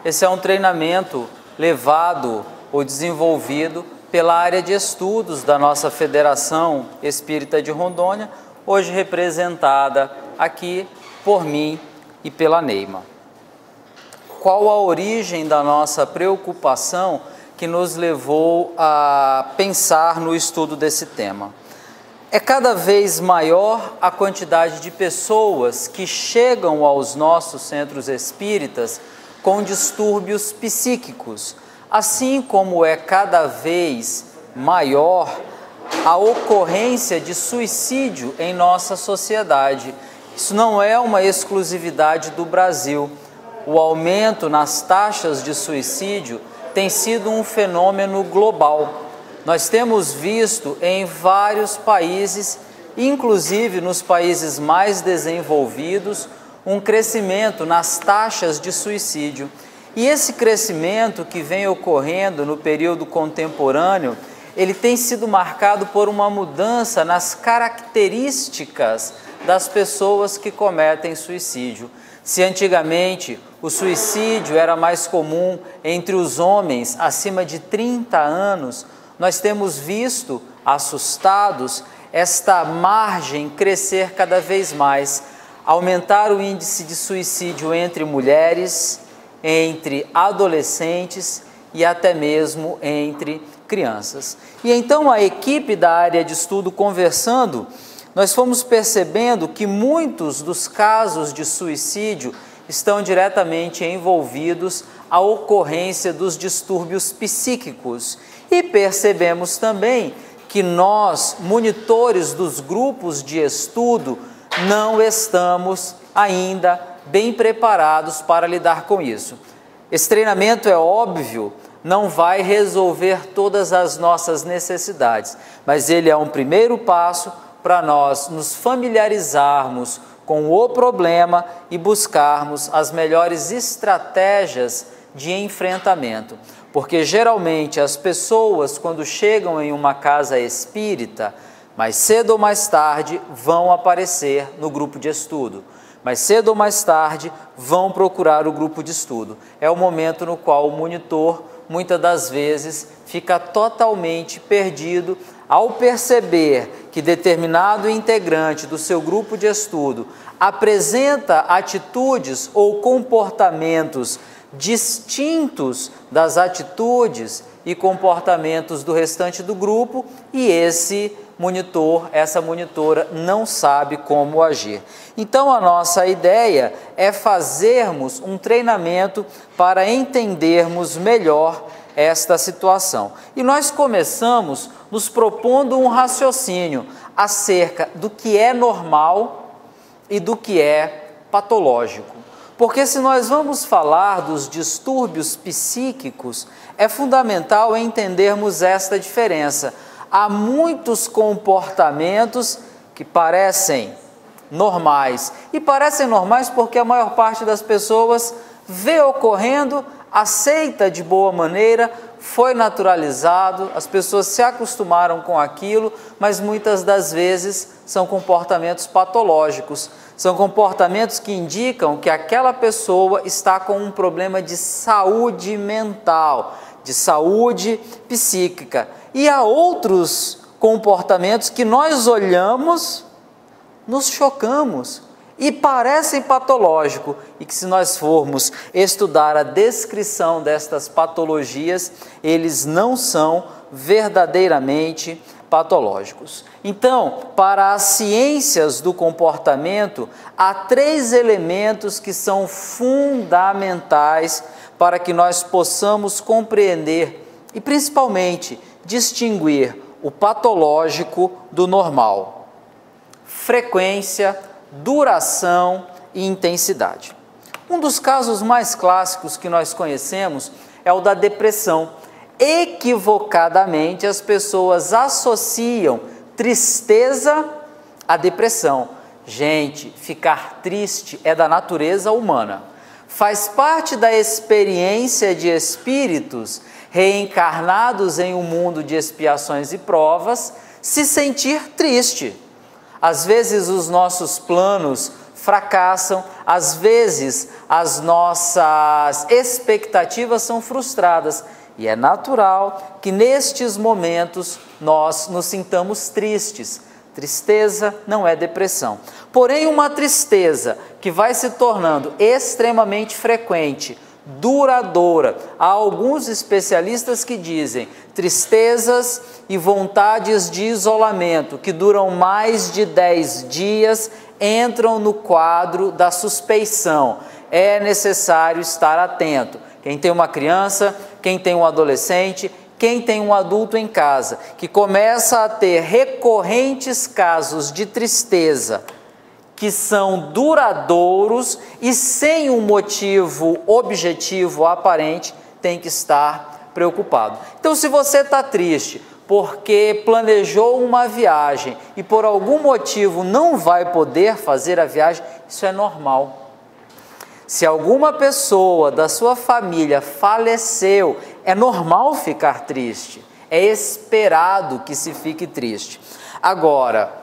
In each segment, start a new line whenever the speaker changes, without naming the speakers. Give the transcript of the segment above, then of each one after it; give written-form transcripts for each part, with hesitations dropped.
Esse é um treinamento levado ou desenvolvido pela área de estudos da nossa Federação Espírita de Rondônia, hoje representada aqui por mim e pela Neima. Qual a origem da nossa preocupação que nos levou a pensar no estudo desse tema? É cada vez maior a quantidade de pessoas que chegam aos nossos centros espíritas com distúrbios psíquicos, assim como é cada vez maior a ocorrência de suicídio em nossa sociedade. Isso não é uma exclusividade do Brasil. O aumento nas taxas de suicídio tem sido um fenômeno global. Nós temos visto em vários países, inclusive nos países mais desenvolvidos, um crescimento nas taxas de suicídio. E esse crescimento que vem ocorrendo no período contemporâneo, ele tem sido marcado por uma mudança nas características das pessoas que cometem suicídio. Se antigamente o suicídio era mais comum entre os homens acima de 30 anos, nós temos visto, assustados, esta margem crescer cada vez mais, aumentar o índice de suicídio entre mulheres, entre adolescentes e até mesmo entre crianças. E então a equipe da área de estudo conversando, nós fomos percebendo que muitos dos casos de suicídio estão diretamente envolvidos à ocorrência dos distúrbios psíquicos. E percebemos também que nós, monitores dos grupos de estudo, não estamos ainda bem preparados para lidar com isso. Esse treinamento, é óbvio, não vai resolver todas as nossas necessidades, mas ele é um primeiro passo para nós nos familiarizarmos com o problema e buscarmos as melhores estratégias de enfrentamento. Porque geralmente as pessoas, quando chegam em uma casa espírita, mais cedo ou mais tarde vão aparecer no grupo de estudo. Mais cedo ou mais tarde vão procurar o grupo de estudo. É o momento no qual o monitor, muitas das vezes, fica totalmente perdido ao perceber que determinado integrante do seu grupo de estudo apresenta atitudes ou comportamentos distintos das atitudes e comportamentos do restante do grupo, e esse monitor, essa monitora não sabe como agir. Então a nossa ideia é fazermos um treinamento para entendermos melhor esta situação. E nós começamos nos propondo um raciocínio acerca do que é normal e do que é patológico. Porque se nós vamos falar dos distúrbios psíquicos, é fundamental entendermos esta diferença. Há muitos comportamentos que parecem normais. E parecem normais porque a maior parte das pessoas vê ocorrendo, aceita de boa maneira, foi naturalizado, as pessoas se acostumaram com aquilo, mas muitas das vezes são comportamentos patológicos. São comportamentos que indicam que aquela pessoa está com um problema de saúde mental, de saúde psíquica. E há outros comportamentos que nós olhamos, nos chocamos e parecem patológicos, e que se nós formos estudar a descrição destas patologias, eles não são verdadeiramente patológicos. Então, para as ciências do comportamento, há 3 elementos que são fundamentais para que nós possamos compreender e, principalmente, distinguir o patológico do normal: frequência, duração e intensidade. Um dos casos mais clássicos que nós conhecemos é o da depressão. Equivocadamente, as pessoas associam tristeza à depressão. Gente, ficar triste é da natureza humana. Faz parte da experiência de espíritos reencarnados em um mundo de expiações e provas se sentir triste. Às vezes os nossos planos fracassam, às vezes as nossas expectativas são frustradas. E é natural que nestes momentos nós nos sintamos tristes. Tristeza não é depressão. Porém, uma tristeza que vai se tornando extremamente frequente, duradoura. Há alguns especialistas que dizem tristezas e vontades de isolamento que duram mais de 10 dias entram no quadro da suspeição. É necessário estar atento. Quem tem uma criança, quem tem um adolescente, quem tem um adulto em casa, que começa a ter recorrentes casos de tristeza, que são duradouros e sem um motivo objetivo aparente, tem que estar preocupado. Então, se você está triste porque planejou uma viagem e por algum motivo não vai poder fazer a viagem, isso é normal. Se alguma pessoa da sua família faleceu, é normal ficar triste, é esperado que se fique triste. Agora,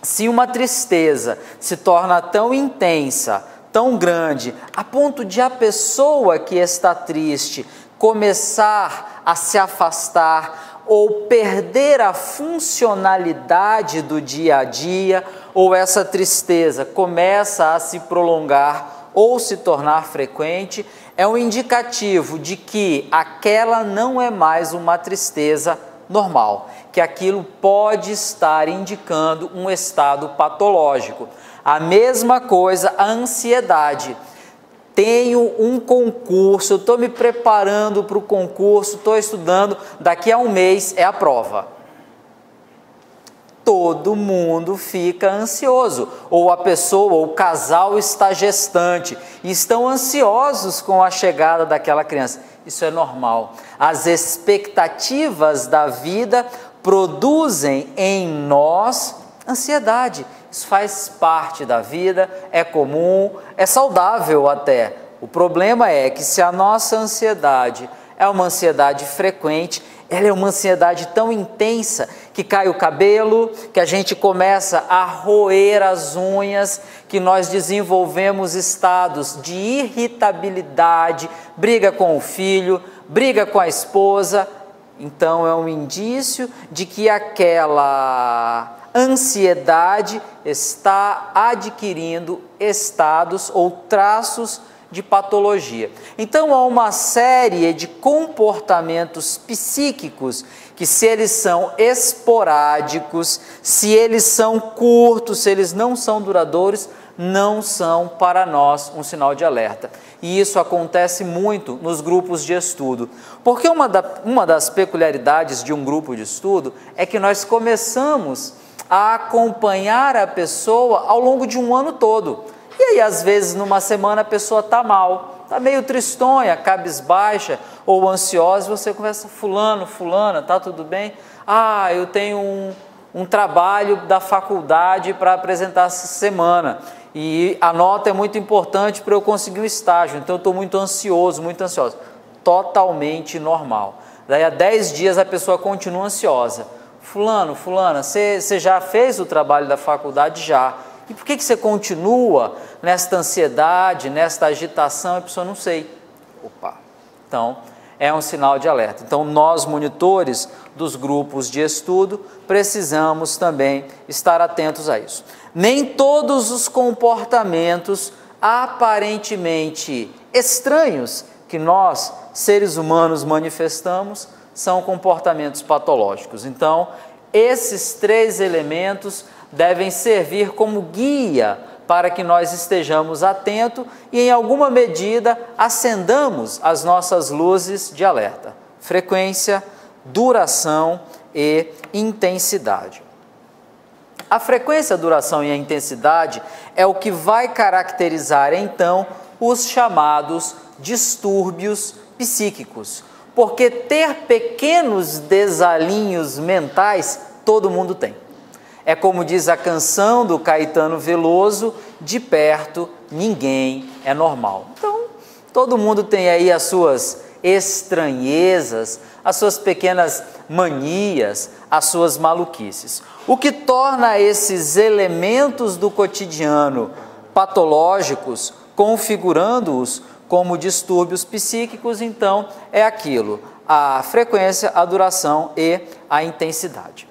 se uma tristeza se torna tão intensa, tão grande, a ponto de a pessoa que está triste começar a se afastar ou perder a funcionalidade do dia a dia, ou essa tristeza começa a se prolongar ou se tornar frequente, é um indicativo de que aquela não é mais uma tristeza normal, que aquilo pode estar indicando um estado patológico. A mesma coisa a ansiedade. Tenho um concurso, estou me preparando para o concurso, estou estudando, daqui a um mês é a prova. Todo mundo fica ansioso, ou a pessoa, ou o casal está gestante, e estão ansiosos com a chegada daquela criança. Isso é normal. As expectativas da vida produzem em nós ansiedade. Isso faz parte da vida, é comum, é saudável até. O problema é que se a nossa ansiedade é uma ansiedade frequente, ela é uma ansiedade tão intensa que cai o cabelo, que a gente começa a roer as unhas, que nós desenvolvemos estados de irritabilidade, briga com o filho, briga com a esposa. Então é um indício de que aquela ansiedade está adquirindo estados ou traços de patologia. Então há uma série de comportamentos psíquicos que, se eles são esporádicos, se eles são curtos, se eles não são duradouros, não são para nós um sinal de alerta. E isso acontece muito nos grupos de estudo, porque uma das peculiaridades de um grupo de estudo é que nós começamos a acompanhar a pessoa ao longo de um ano todo. E aí, às vezes, numa semana a pessoa está mal, está meio tristonha, cabisbaixa ou ansiosa, você conversa, fulano, fulana, está tudo bem? Ah, eu tenho um trabalho da faculdade para apresentar essa semana e a nota é muito importante para eu conseguir um estágio, então eu estou muito ansioso, muito ansiosa. Totalmente normal. Daí a 10 dias a pessoa continua ansiosa. Fulano, fulana, você já fez o trabalho da faculdade? Já. E por que você continua nesta ansiedade, nesta agitação? A pessoa não sei. Opa! Então, é um sinal de alerta. Então, nós, monitores dos grupos de estudo, precisamos também estar atentos a isso. Nem todos os comportamentos aparentemente estranhos que nós, seres humanos, manifestamos, são comportamentos patológicos. Então, esses 3 elementos devem servir como guia para que nós estejamos atentos e, em alguma medida, acendamos as nossas luzes de alerta. Frequência, duração e intensidade. A frequência, a duração e a intensidade é o que vai caracterizar, então, os chamados distúrbios psíquicos. Porque ter pequenos desalinhos mentais, todo mundo tem. É como diz a canção do Caetano Veloso, de perto ninguém é normal. Então, todo mundo tem aí as suas estranhezas, as suas pequenas manias, as suas maluquices. O que torna esses elementos do cotidiano patológicos configurando-os como distúrbios psíquicos. Então, é aquilo: a frequência, a duração e a intensidade.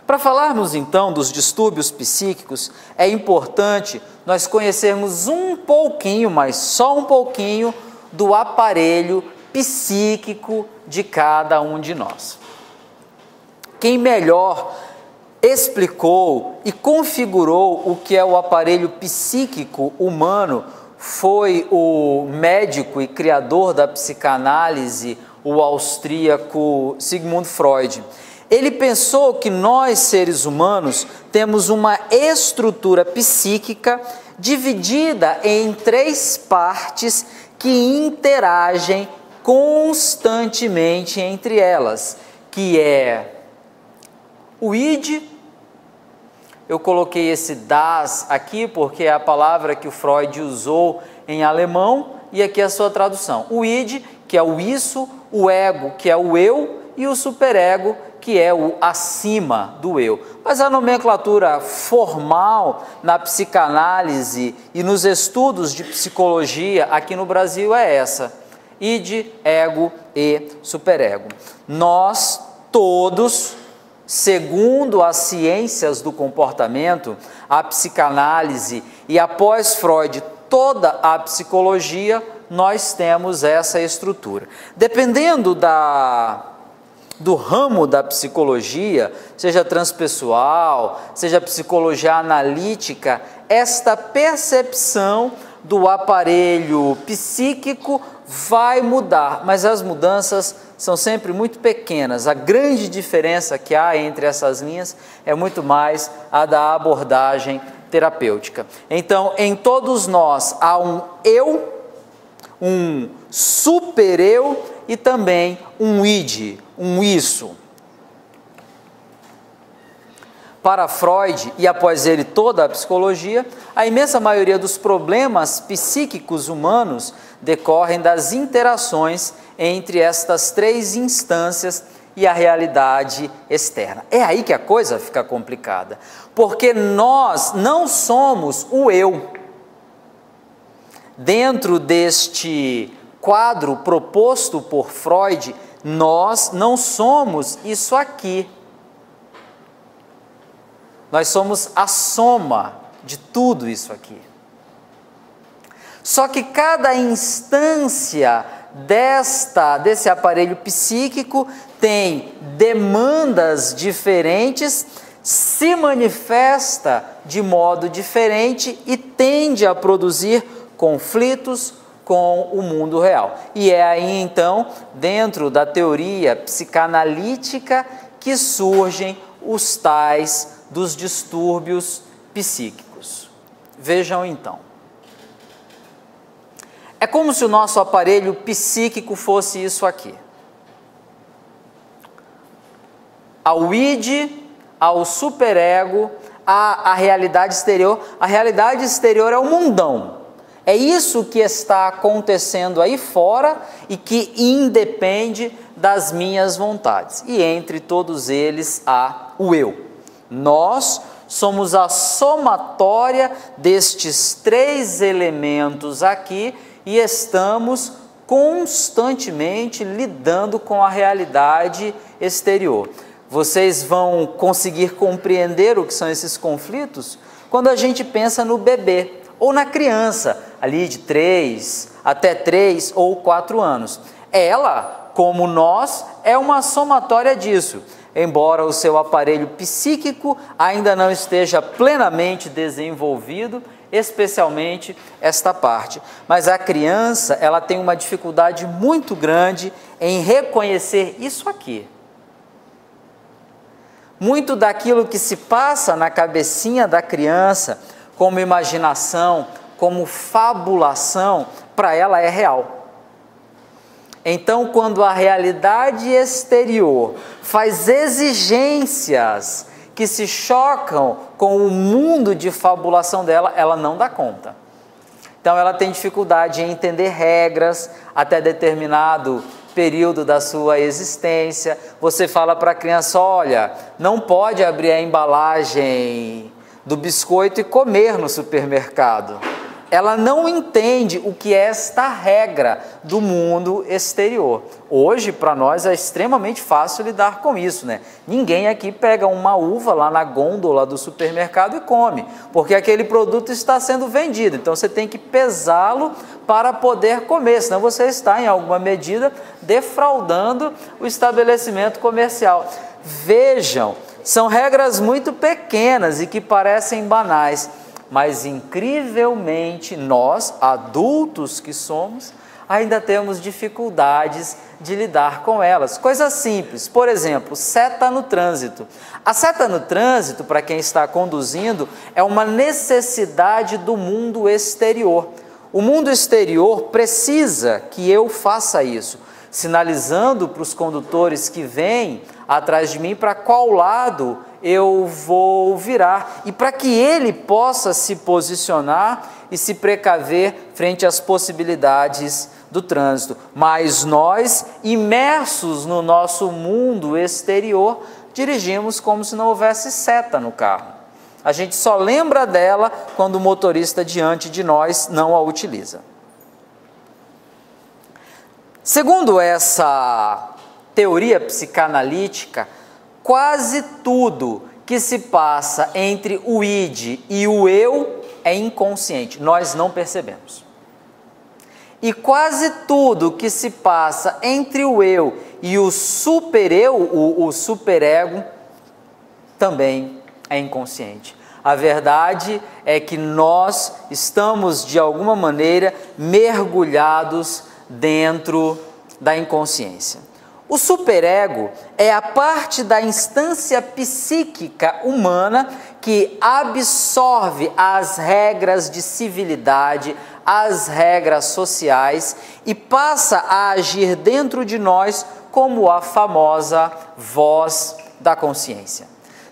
Para falarmos então dos distúrbios psíquicos, é importante nós conhecermos um pouquinho, mas só um pouquinho, do aparelho psíquico de cada um de nós. Quem melhor explicou e configurou o que é o aparelho psíquico humano foi o médico e criador da psicanálise, o austríaco Sigmund Freud. Ele pensou que nós, seres humanos, temos uma estrutura psíquica dividida em 3 partes que interagem constantemente entre elas, que é o id. Eu coloquei esse das aqui porque é a palavra que o Freud usou em alemão, e aqui é a sua tradução. O id, que é o isso, o ego, que é o eu, e o superego, que é o acima do eu. Mas a nomenclatura formal na psicanálise e nos estudos de psicologia aqui no Brasil é essa: id, ego e superego. Nós todos, segundo as ciências do comportamento, a psicanálise e após Freud, toda a psicologia, nós temos essa estrutura. Dependendo do ramo da psicologia, seja transpessoal, seja psicologia analítica, esta percepção do aparelho psíquico vai mudar, mas as mudanças são sempre muito pequenas. A grande diferença que há entre essas linhas é muito mais a da abordagem terapêutica. Então, em todos nós há um eu, um super-eu e também um id, um isso. Para Freud, e após ele toda a psicologia, a imensa maioria dos problemas psíquicos humanos decorrem das interações entre estas 3 instâncias e a realidade externa. É aí que a coisa fica complicada, porque nós não somos o eu. Dentro deste quadro proposto por Freud, nós não somos isso aqui. Nós somos a soma de tudo isso aqui. Só que cada instância desse aparelho psíquico tem demandas diferentes, se manifesta de modo diferente e tende a produzir conflitos com o mundo real. E é aí então, dentro da teoria psicanalítica, que surgem os tais dos distúrbios psíquicos. Vejam então. É como se o nosso aparelho psíquico fosse isso aqui. Ao id, ao superego, à realidade exterior. A realidade exterior é o mundão. É isso que está acontecendo aí fora e que independe das minhas vontades. E entre todos eles há o eu. Nós somos a somatória destes 3 elementos aqui e estamos constantemente lidando com a realidade exterior. Vocês vão conseguir compreender o que são esses conflitos quando a gente pensa no bebê ou na criança, ali de 3 até 3 ou 4 anos. Ela, como nós, é uma somatória disso. Embora o seu aparelho psíquico ainda não esteja plenamente desenvolvido, especialmente esta parte. Mas a criança, ela tem uma dificuldade muito grande em reconhecer isso aqui. Muito daquilo que se passa na cabecinha da criança, como imaginação, como fabulação, para ela é real. Então, quando a realidade exterior faz exigências que se chocam com o mundo de fabulação dela, ela não dá conta. Então, ela tem dificuldade em entender regras até determinado período da sua existência. Você fala para a criança: olha, não pode abrir a embalagem do biscoito e comer no supermercado. ela não entende o que é esta regra do mundo exterior. Hoje, para nós, é extremamente fácil lidar com isso, né? Ninguém aqui pega uma uva lá na gôndola do supermercado e come, porque aquele produto está sendo vendido. Então, você tem que pesá-lo para poder comer, senão você está, em alguma medida, defraudando o estabelecimento comercial. Vejam, são regras muito pequenas e que parecem banais, mas incrivelmente nós, adultos que somos, ainda temos dificuldades de lidar com elas. Coisas simples, por exemplo, seta no trânsito. A seta no trânsito, para quem está conduzindo, é uma necessidade do mundo exterior. O mundo exterior precisa que eu faça isso, sinalizando para os condutores que vêm atrás de mim para qual lado eu vou virar, e para que ele possa se posicionar e se precaver frente às possibilidades do trânsito. Mas nós, imersos no nosso mundo exterior, dirigimos como se não houvesse seta no carro. A gente só lembra dela quando o motorista diante de nós não a utiliza. Segundo essa teoria psicanalítica, quase tudo que se passa entre o id e o eu é inconsciente, nós não percebemos. E quase tudo que se passa entre o eu e o supereu, o superego, também é inconsciente. A verdade é que nós estamos, de alguma maneira, mergulhados dentro da inconsciência. O superego é a parte da instância psíquica humana que absorve as regras de civilidade, as regras sociais e passa a agir dentro de nós como a famosa voz da consciência.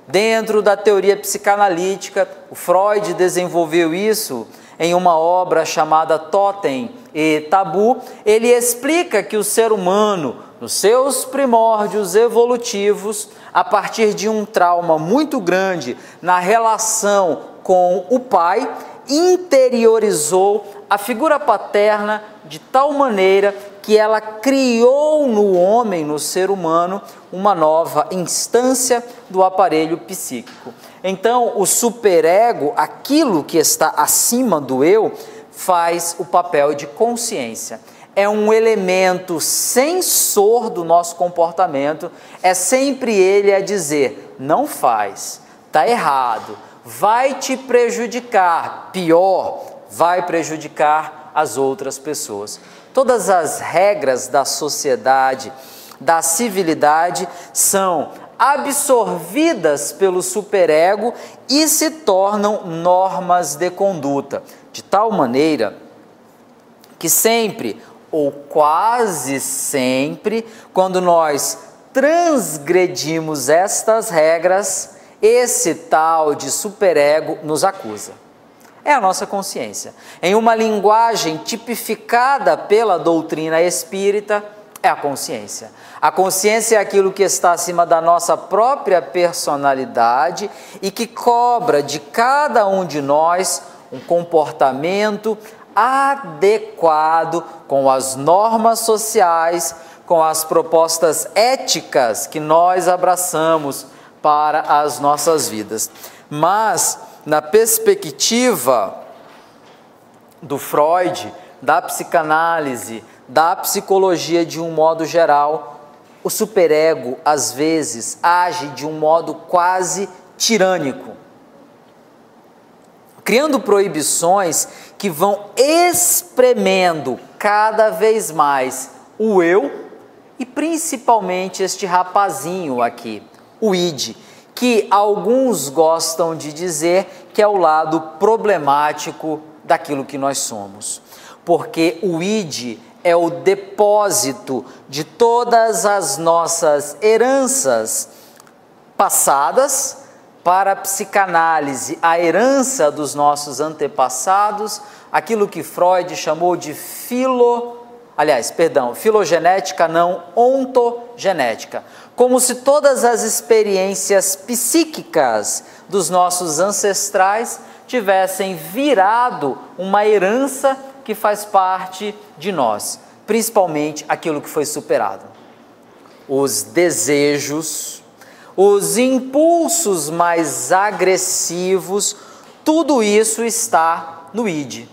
Dentro da teoria psicanalítica, o Freud desenvolveu isso em uma obra chamada Totem e Tabu. Ele explica que o ser humano, nos seus primórdios evolutivos, a partir de um trauma muito grande na relação com o pai, interiorizou a figura paterna de tal maneira que ela criou no homem, no ser humano, uma nova instância do aparelho psíquico. Então, o superego, aquilo que está acima do eu, faz o papel de consciência. É um elemento sensor do nosso comportamento, é sempre ele a dizer, não faz, está errado, vai te prejudicar, pior, vai prejudicar as outras pessoas. Todas as regras da sociedade, da civilidade, são absorvidas pelo superego e se tornam normas de conduta, de tal maneira que sempre, ou quase sempre, quando nós transgredimos estas regras, esse tal de superego nos acusa. É a nossa consciência. Em uma linguagem tipificada pela doutrina espírita, é a consciência. A consciência é aquilo que está acima da nossa própria personalidade e que cobra de cada um de nós um comportamento adequado com as normas sociais, com as propostas éticas que nós abraçamos para as nossas vidas. Mas, na perspectiva do Freud, da psicanálise, da psicologia de um modo geral, o superego, às vezes, age de um modo quase tirânico, criando proibições que vão espremendo cada vez mais o eu e principalmente este rapazinho aqui, o id, que alguns gostam de dizer que é o lado problemático daquilo que nós somos. Porque o id é o depósito de todas as nossas heranças passadas para a psicanálise, a herança dos nossos antepassados, aquilo que Freud chamou de filogenética, não ontogenética. Como se todas as experiências psíquicas dos nossos ancestrais tivessem virado uma herança que faz parte de nós, principalmente aquilo que foi superado. Os desejos, os impulsos mais agressivos, tudo isso está no id.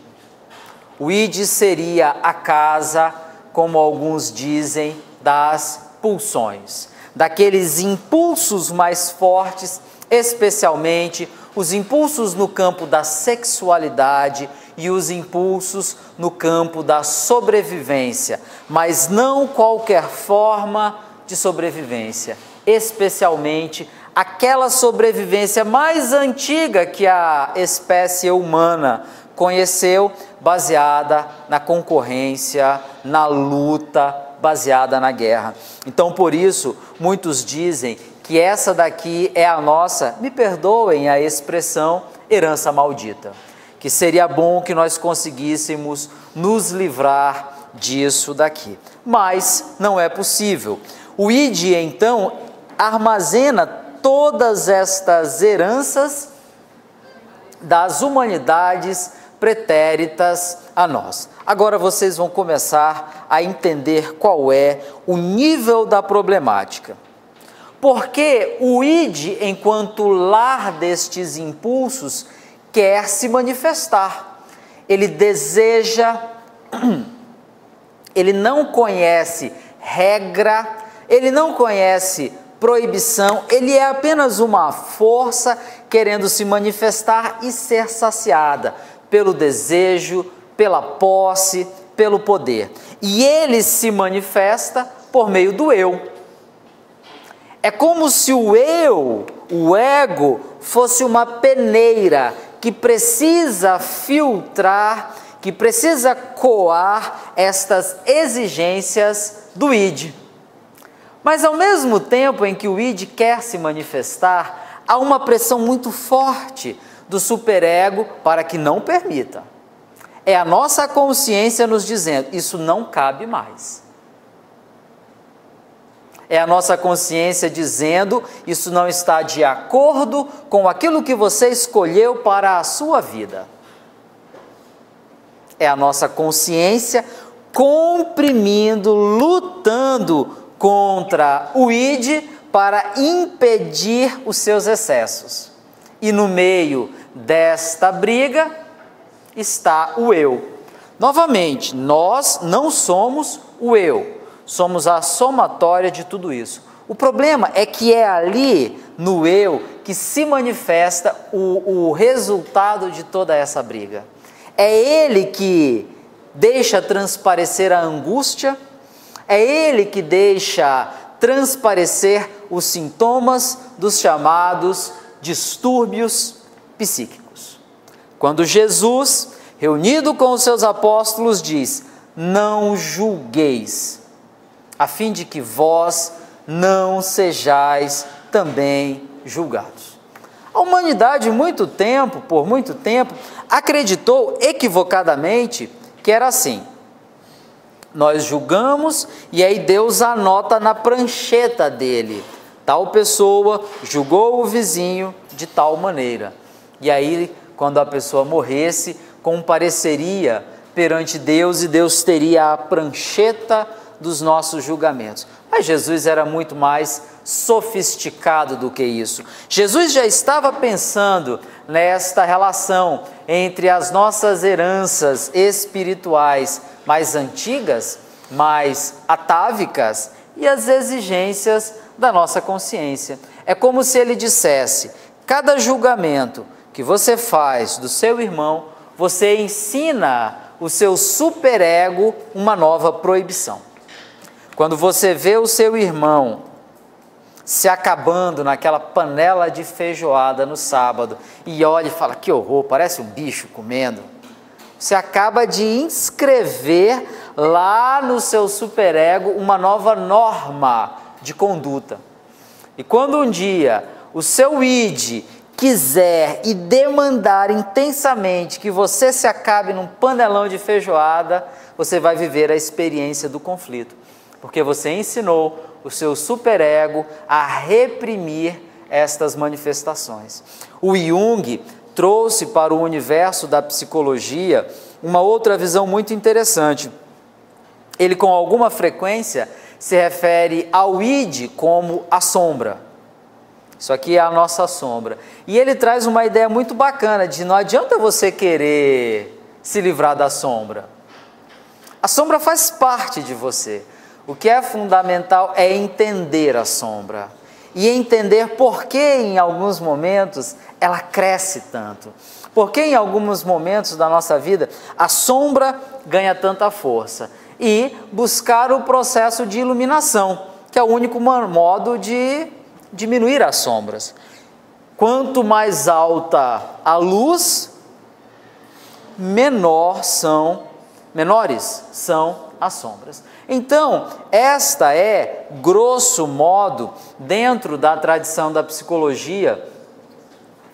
O id seria a casa, como alguns dizem, das pulsões, daqueles impulsos mais fortes, especialmente os impulsos no campo da sexualidade e os impulsos no campo da sobrevivência, mas não qualquer forma de sobrevivência, especialmente aquela sobrevivência mais antiga que a espécie humana conheceu, baseada na concorrência, na luta, baseada na guerra. Então, por isso, muitos dizem que essa daqui é a nossa, me perdoem a expressão, herança maldita. Que seria bom que nós conseguíssemos nos livrar disso daqui. Mas não é possível. O id, então, armazena todas estas heranças das humanidades pretéritas a nós. Agora vocês vão começar a entender qual é o nível da problemática. Porque o id, enquanto lar destes impulsos, quer se manifestar. Ele deseja, ele não conhece regra, ele não conhece proibição, ele é apenas uma força querendo se manifestar e ser saciada pelo desejo, pela posse, pelo poder. E ele se manifesta por meio do eu. É como se o eu, o ego, fosse uma peneira que precisa filtrar, que precisa coar estas exigências do id. Mas ao mesmo tempo em que o id quer se manifestar, há uma pressão muito forte do superego para que não permita. É a nossa consciência nos dizendo, isso não cabe mais. É a nossa consciência dizendo, isso não está de acordo com aquilo que você escolheu para a sua vida. É a nossa consciência comprimindo, lutando contra o id para impedir os seus excessos. E no meio desta briga está o eu. Novamente, nós não somos o eu, somos a somatória de tudo isso. O problema é que é ali, no eu, que se manifesta o resultado de toda essa briga. É ele que deixa transparecer a angústia, é ele que deixa transparecer os sintomas dos chamados distúrbios psíquicos. Quando Jesus, reunido com os seus apóstolos, diz: não julgueis, a fim de que vós não sejais também julgados. A humanidade, por muito tempo, acreditou equivocadamente que era assim. Nós julgamos e aí Deus anota na prancheta dele, tal pessoa julgou o vizinho de tal maneira. E aí, quando a pessoa morresse, compareceria perante Deus e Deus teria a prancheta dos nossos julgamentos. Mas Jesus era muito mais sofisticado do que isso. Jesus já estava pensando nesta relação entre as nossas heranças espirituais mais antigas, mais atávicas, e as exigências da nossa consciência. É como se ele dissesse: cada julgamento que você faz do seu irmão, você ensina o seu superego uma nova proibição. Quando você vê o seu irmão se acabando naquela panela de feijoada no sábado e olha e fala: que horror, parece um bicho comendo, você acaba de inscrever lá no seu superego uma nova norma de conduta. E quando um dia o seu id quiser e demandar intensamente que você se acabe num panelão de feijoada, você vai viver a experiência do conflito, porque você ensinou o seu superego a reprimir estas manifestações. O Jung trouxe para o universo da psicologia uma outra visão muito interessante. Ele, com alguma frequência, se refere ao id como a sombra. Isso aqui é a nossa sombra. E ele traz uma ideia muito bacana de não adianta você querer se livrar da sombra. A sombra faz parte de você. O que é fundamental é entender a sombra. E entender por que em alguns momentos ela cresce tanto. Por que em alguns momentos da nossa vida a sombra ganha tanta força. E buscar o processo de iluminação, que é o único modo de diminuir as sombras. Quanto mais alta a luz, menores são as sombras. Então, esta é, grosso modo, dentro da tradição da psicologia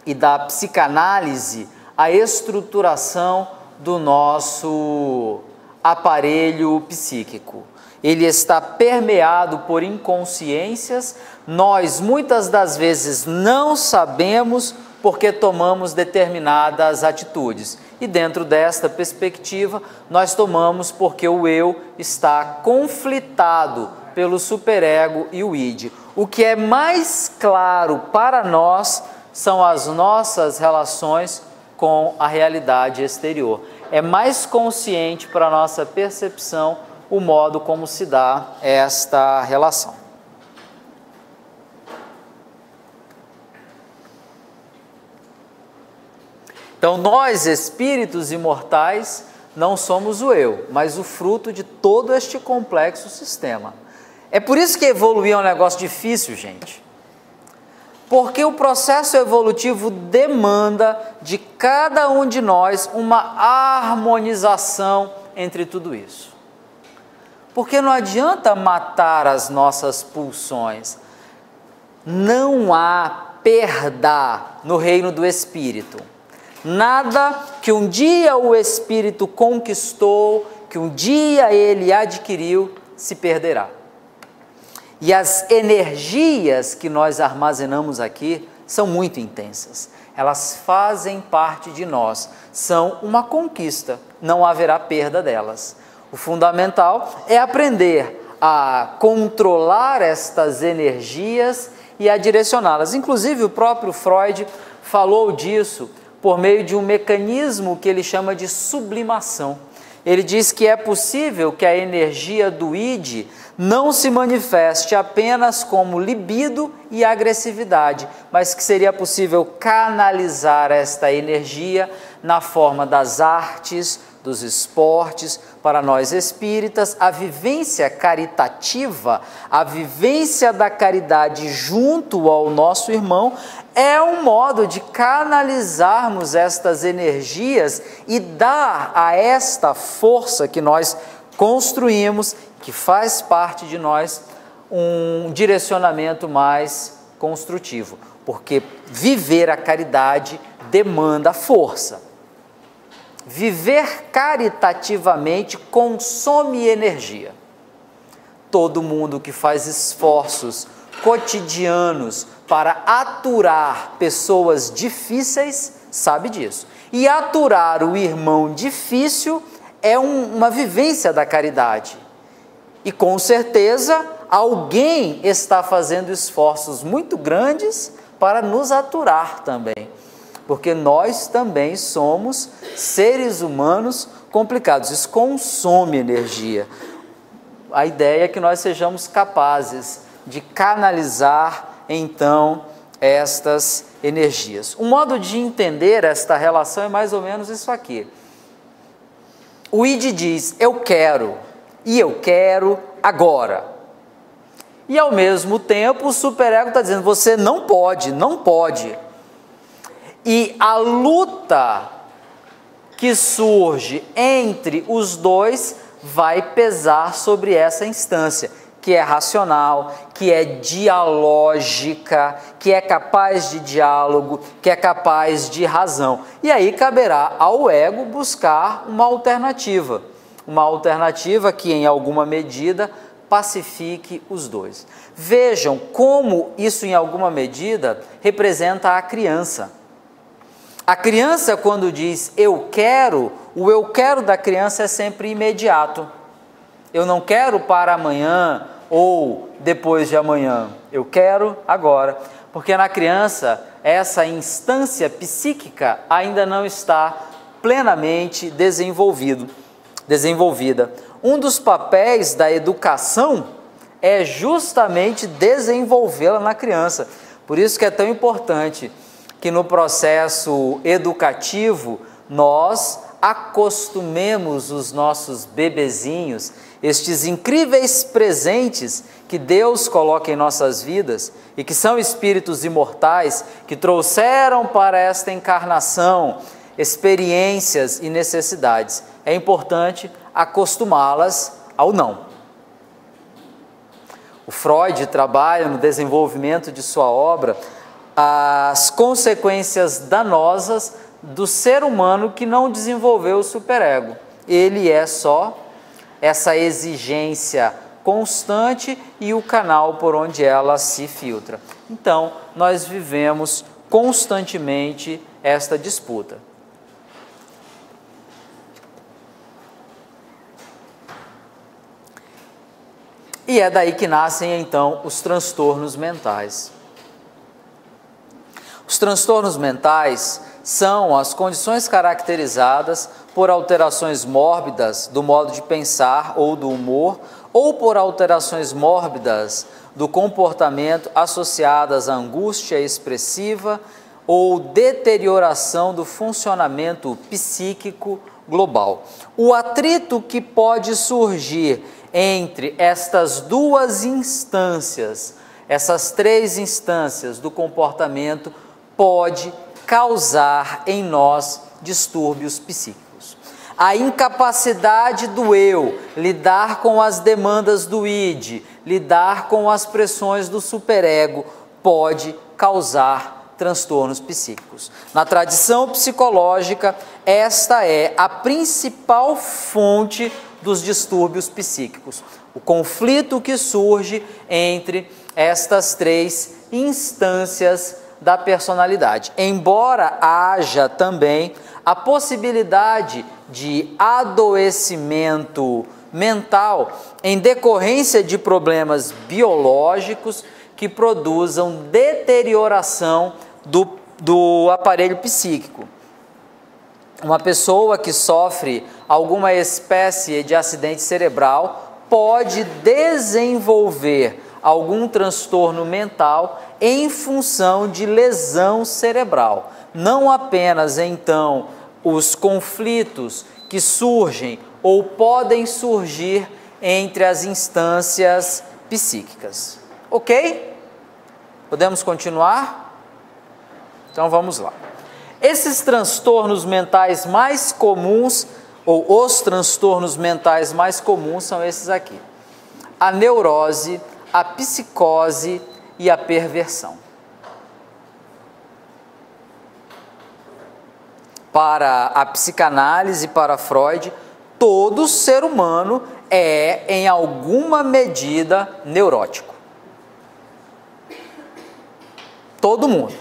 e da psicanálise, a estruturação do nosso aparelho psíquico. Ele está permeado por inconsciências. Nós, muitas das vezes, não sabemos porque tomamos determinadas atitudes. E dentro desta perspectiva, nós tomamos porque o eu está conflitado pelo superego e o id. O que é mais claro para nós são as nossas relações com a realidade exterior. É mais consciente para a nossa percepção o modo como se dá esta relação. Então, nós, espíritos imortais, não somos o eu, mas o fruto de todo este complexo sistema. É por isso que evoluir é um negócio difícil, gente. Porque o processo evolutivo demanda de cada um de nós uma harmonização entre tudo isso. Porque não adianta matar as nossas pulsões. Não há perda no reino do Espírito. Nada que um dia o Espírito conquistou, que um dia ele adquiriu, se perderá. E as energias que nós armazenamos aqui são muito intensas. Elas fazem parte de nós, são uma conquista, não haverá perda delas. O fundamental é aprender a controlar estas energias e a direcioná-las. Inclusive, o próprio Freud falou disso por meio de um mecanismo que ele chama de sublimação. Ele diz que é possível que a energia do id não se manifeste apenas como libido e agressividade, mas que seria possível canalizar esta energia na forma das artes, dos esportes. Para nós espíritas, a vivência caritativa, a vivência da caridade junto ao nosso irmão, é um modo de canalizarmos estas energias e dar a esta força que nós construímos, que faz parte de nós, um direcionamento mais construtivo, porque viver a caridade demanda força. Viver caritativamente consome energia. Todo mundo que faz esforços cotidianos para aturar pessoas difíceis sabe disso. E aturar o irmão difícil é uma vivência da caridade. E com certeza alguém está fazendo esforços muito grandes para nos aturar também. Porque nós também somos seres humanos complicados. Isso consome energia. A ideia é que nós sejamos capazes de canalizar, então, estas energias. Um modo de entender esta relação é mais ou menos isso aqui. O id diz, eu quero, e eu quero agora. E ao mesmo tempo o superego está dizendo, você não pode, não pode. E a luta que surge entre os dois vai pesar sobre essa instância, que é racional, que é dialógica, que é capaz de diálogo, que é capaz de razão. E aí caberá ao ego buscar uma alternativa que em alguma medida pacifique os dois. Vejam como isso em alguma medida representa a criança. A criança, quando diz eu quero, o eu quero da criança é sempre imediato. Eu não quero para amanhã ou depois de amanhã. Eu quero agora. Porque na criança, essa instância psíquica ainda não está plenamente desenvolvida. Um dos papéis da educação é justamente desenvolvê-la na criança. Por isso que é tão importante que no processo educativo nós acostumemos os nossos bebezinhos, estes incríveis presentes que Deus coloca em nossas vidas e que são espíritos imortais que trouxeram para esta encarnação experiências e necessidades. É importante acostumá-las ao não. O Freud trabalha no desenvolvimento de sua obra as consequências danosas do ser humano que não desenvolveu o superego. Ele é só essa exigência constante e o canal por onde ela se filtra. Então, nós vivemos constantemente esta disputa. E é daí que nascem, então, os transtornos mentais. Os transtornos mentais são as condições caracterizadas por alterações mórbidas do modo de pensar ou do humor, ou por alterações mórbidas do comportamento associadas à angústia expressiva ou deterioração do funcionamento psíquico global. O atrito que pode surgir entre estas duas instâncias, essas três instâncias do comportamento, pode causar em nós distúrbios psíquicos. A incapacidade do eu lidar com as demandas do id, lidar com as pressões do superego, pode causar transtornos psíquicos. Na tradição psicológica, esta é a principal fonte dos distúrbios psíquicos. O conflito que surge entre estas três instâncias da personalidade. Embora haja também a possibilidade de adoecimento mental em decorrência de problemas biológicos que produzam deterioração do aparelho psíquico. Uma pessoa que sofre alguma espécie de acidente cerebral pode desenvolver algum transtorno mental em função de lesão cerebral. Não apenas, então, os conflitos que surgem ou podem surgir entre as instâncias psíquicas. Ok? Podemos continuar? Então vamos lá. Esses transtornos mentais mais comuns, ou os transtornos mentais mais comuns, são esses aqui: a neurose, a psicose e a perversão. Para a psicanálise, para Freud, todo ser humano é, em alguma medida, neurótico. Todo mundo.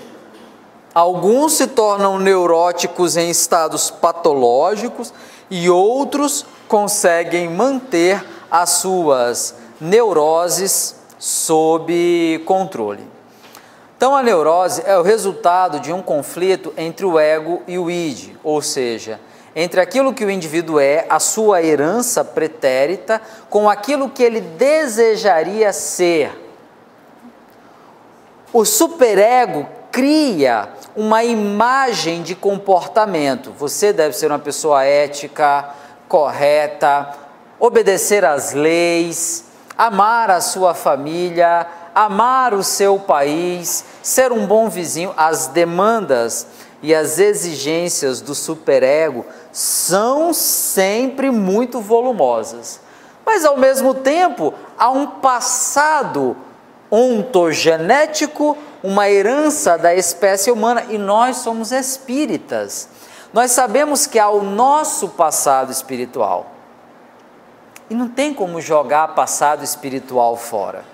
Alguns se tornam neuróticos em estados patológicos e outros conseguem manter as suas neuroses sob controle. Então, a neurose é o resultado de um conflito entre o ego e o id, ou seja, entre aquilo que o indivíduo é, a sua herança pretérita, com aquilo que ele desejaria ser. O superego cria uma imagem de comportamento. Você deve ser uma pessoa ética, correta, obedecer às leis, amar a sua família, amar o seu país, ser um bom vizinho. As demandas e as exigências do superego são sempre muito volumosas. Mas, ao mesmo tempo, há um passado ontogenético, uma herança da espécie humana, e nós somos espíritas. Nós sabemos que há o nosso passado espiritual. E não tem como jogar passado espiritual fora.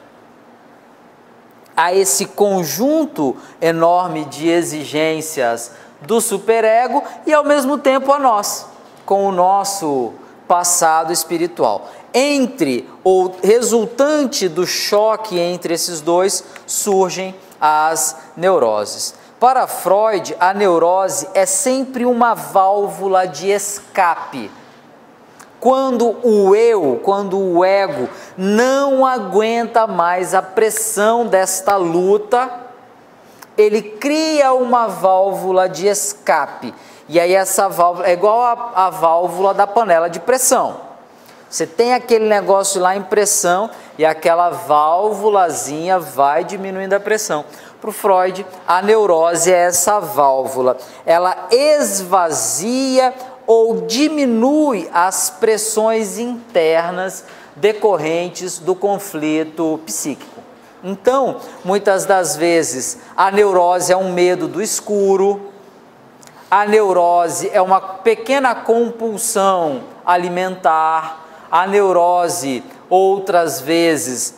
Há esse conjunto enorme de exigências do superego e ao mesmo tempo a nós, com o nosso passado espiritual. Resultante do choque entre esses dois, surgem as neuroses. Para Freud, a neurose é sempre uma válvula de escape. Quando o ego não aguenta mais a pressão desta luta, ele cria uma válvula de escape. E aí essa válvula é igual a válvula da panela de pressão. Você tem aquele negócio lá em pressão e aquela válvulazinha vai diminuindo a pressão. Para o Freud, a neurose é essa válvula. Ela esvazia ou diminui as pressões internas decorrentes do conflito psíquico. Então, muitas das vezes, a neurose é um medo do escuro, a neurose é uma pequena compulsão alimentar, a neurose, outras vezes,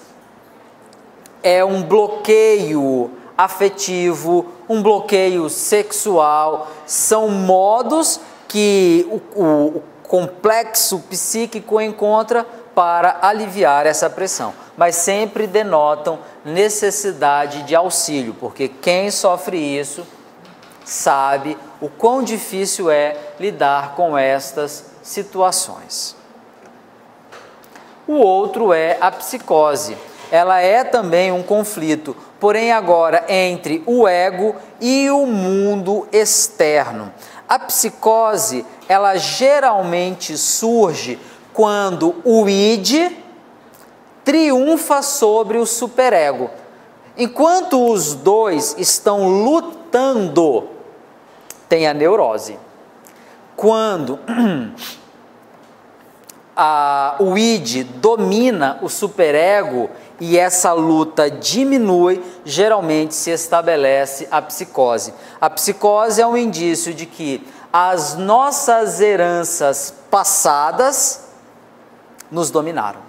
é um bloqueio afetivo, um bloqueio sexual, são modos que o complexo psíquico encontra para aliviar essa pressão, mas sempre denotam necessidade de auxílio, porque quem sofre isso sabe o quão difícil é lidar com estas situações. O outro é a psicose. Ela é também um conflito, porém agora entre o ego e o mundo externo. A psicose, ela geralmente surge quando o id triunfa sobre o superego. Enquanto os dois estão lutando, tem a neurose. Quando o id domina o superego e essa luta diminui, geralmente se estabelece a psicose. A psicose é um indício de que as nossas heranças passadas nos dominaram.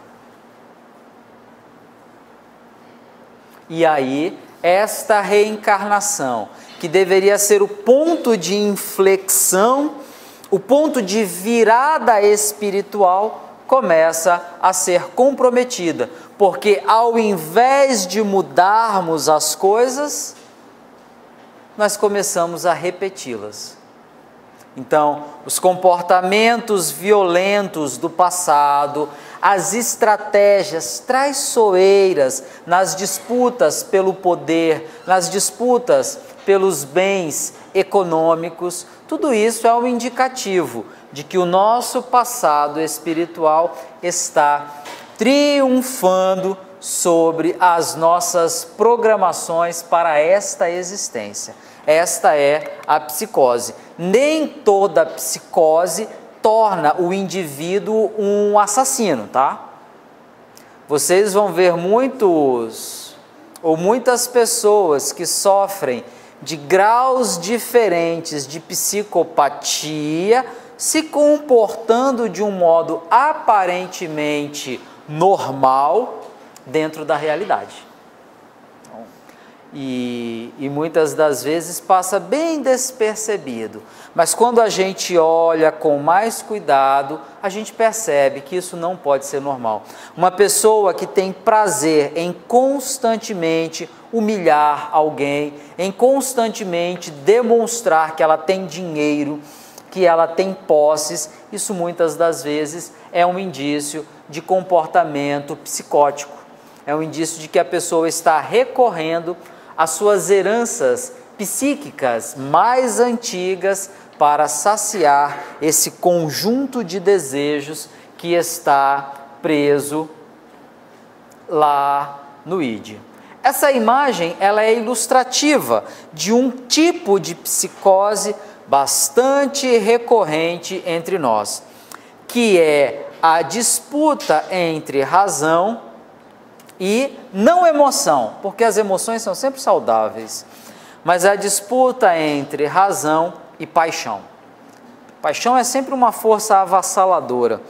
E aí, esta reencarnação, que deveria ser o ponto de inflexão, o ponto de virada espiritual, começa a ser comprometida, porque ao invés de mudarmos as coisas, nós começamos a repeti-las. Então, os comportamentos violentos do passado, as estratégias traiçoeiras nas disputas pelo poder, nas disputas pelos bens econômicos, tudo isso é um indicativo de que o nosso passado espiritual está triunfando sobre as nossas programações para esta existência. Esta é a psicose. Nem toda psicose torna o indivíduo um assassino, tá? Vocês vão ver muitas pessoas que sofrem de graus diferentes de psicopatia, se comportando de um modo aparentemente normal dentro da realidade. E muitas das vezes passa bem despercebido, mas quando a gente olha com mais cuidado, a gente percebe que isso não pode ser normal. Uma pessoa que tem prazer em constantemente humilhar alguém, em constantemente demonstrar que ela tem dinheiro, que ela tem posses, isso muitas das vezes é um indício de comportamento psicótico, é um indício de que a pessoa está recorrendo às suas heranças psíquicas mais antigas para saciar esse conjunto de desejos que está preso lá no id. Essa imagem ela é ilustrativa de um tipo de psicose bastante recorrente entre nós, que é a disputa entre razão e não emoção, porque as emoções são sempre saudáveis, mas a disputa entre razão e paixão. Paixão é sempre uma força avassaladora.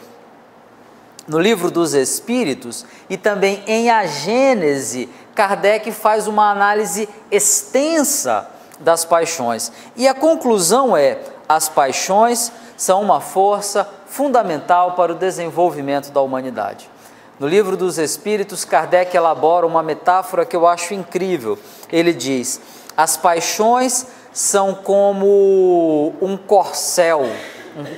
No Livro dos Espíritos e também em A Gênese, Kardec faz uma análise extensa das paixões. E a conclusão é: as paixões são uma força fundamental para o desenvolvimento da humanidade. No Livro dos Espíritos, Kardec elabora uma metáfora que eu acho incrível. Ele diz: as paixões são como um corcel,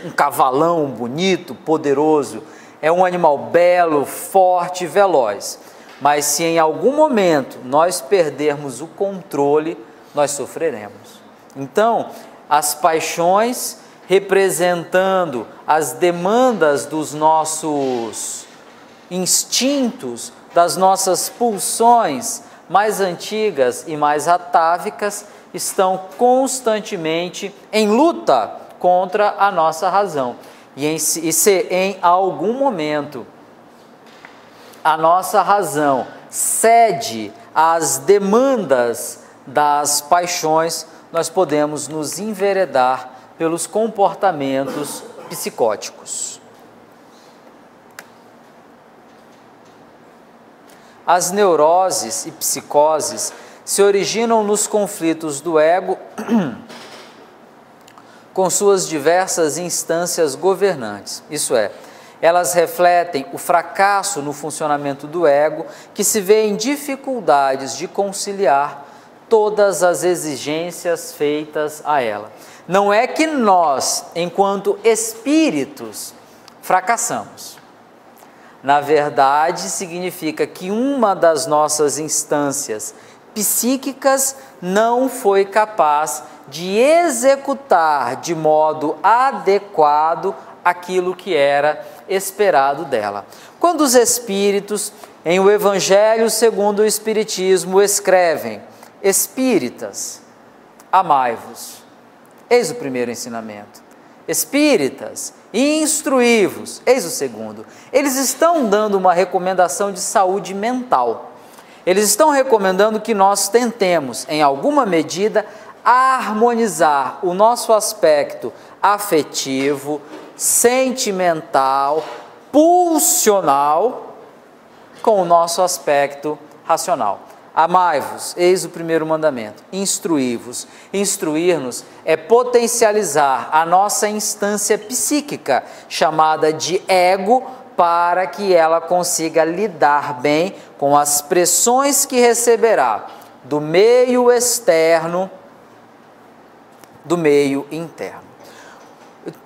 um cavalão bonito, poderoso. É um animal belo, forte e veloz. Mas se em algum momento nós perdermos o controle, nós sofreremos. Então, as paixões, representando as demandas dos nossos instintos, das nossas pulsões mais antigas e mais atávicas, estão constantemente em luta contra a nossa razão. E se em algum momento a nossa razão cede às demandas das paixões, nós podemos nos enveredar pelos comportamentos psicóticos. As neuroses e psicoses se originam nos conflitos do ego com suas diversas instâncias governantes. Isso é, elas refletem o fracasso no funcionamento do ego, que se vê em dificuldades de conciliar todas as exigências feitas a ela. Não é que nós, enquanto espíritos, fracassamos. Na verdade, significa que uma das nossas instâncias psíquicas não foi capaz de executar de modo adequado aquilo que era esperado dela. Quando os espíritos, em o Evangelho segundo o Espiritismo, escrevem: espíritas, amai-vos, eis o primeiro ensinamento. Espíritas, instruí-vos, eis o segundo. Eles estão dando uma recomendação de saúde mental. Eles estão recomendando que nós tentemos, em alguma medida, harmonizar o nosso aspecto afetivo, sentimental, pulsional com o nosso aspecto racional. Amai-vos, eis o primeiro mandamento. Instruí-vos. Instruir-nos é potencializar a nossa instância psíquica, chamada de ego, para que ela consiga lidar bem com as pressões que receberá do meio externo, do meio interno.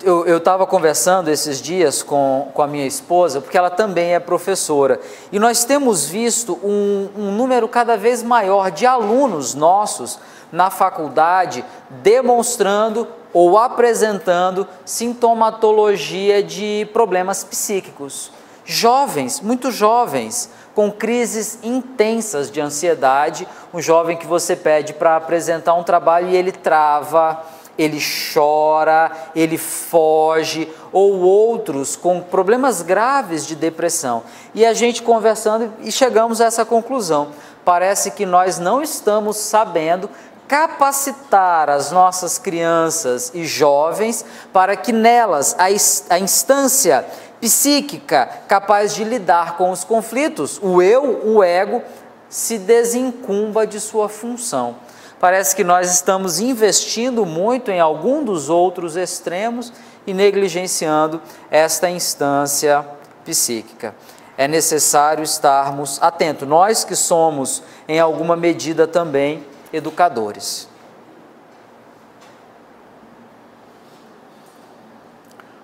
Eu estava conversando esses dias com a minha esposa, porque ela também é professora, e nós temos visto um número cada vez maior de alunos nossos na faculdade demonstrando ou apresentando sintomatologia de problemas psíquicos. Jovens, muito jovens, com crises intensas de ansiedade. Um jovem que você pede para apresentar um trabalho e ele trava, ele chora, ele foge, ou outros com problemas graves de depressão. E a gente conversando e chegamos a essa conclusão: parece que nós não estamos sabendo capacitar as nossas crianças e jovens para que nelas a instância psíquica capaz de lidar com os conflitos, o eu, o ego, se desincumba de sua função. Parece que nós estamos investindo muito em algum dos outros extremos e negligenciando esta instância psíquica. É necessário estarmos atentos, nós que somos, em alguma medida também, educadores.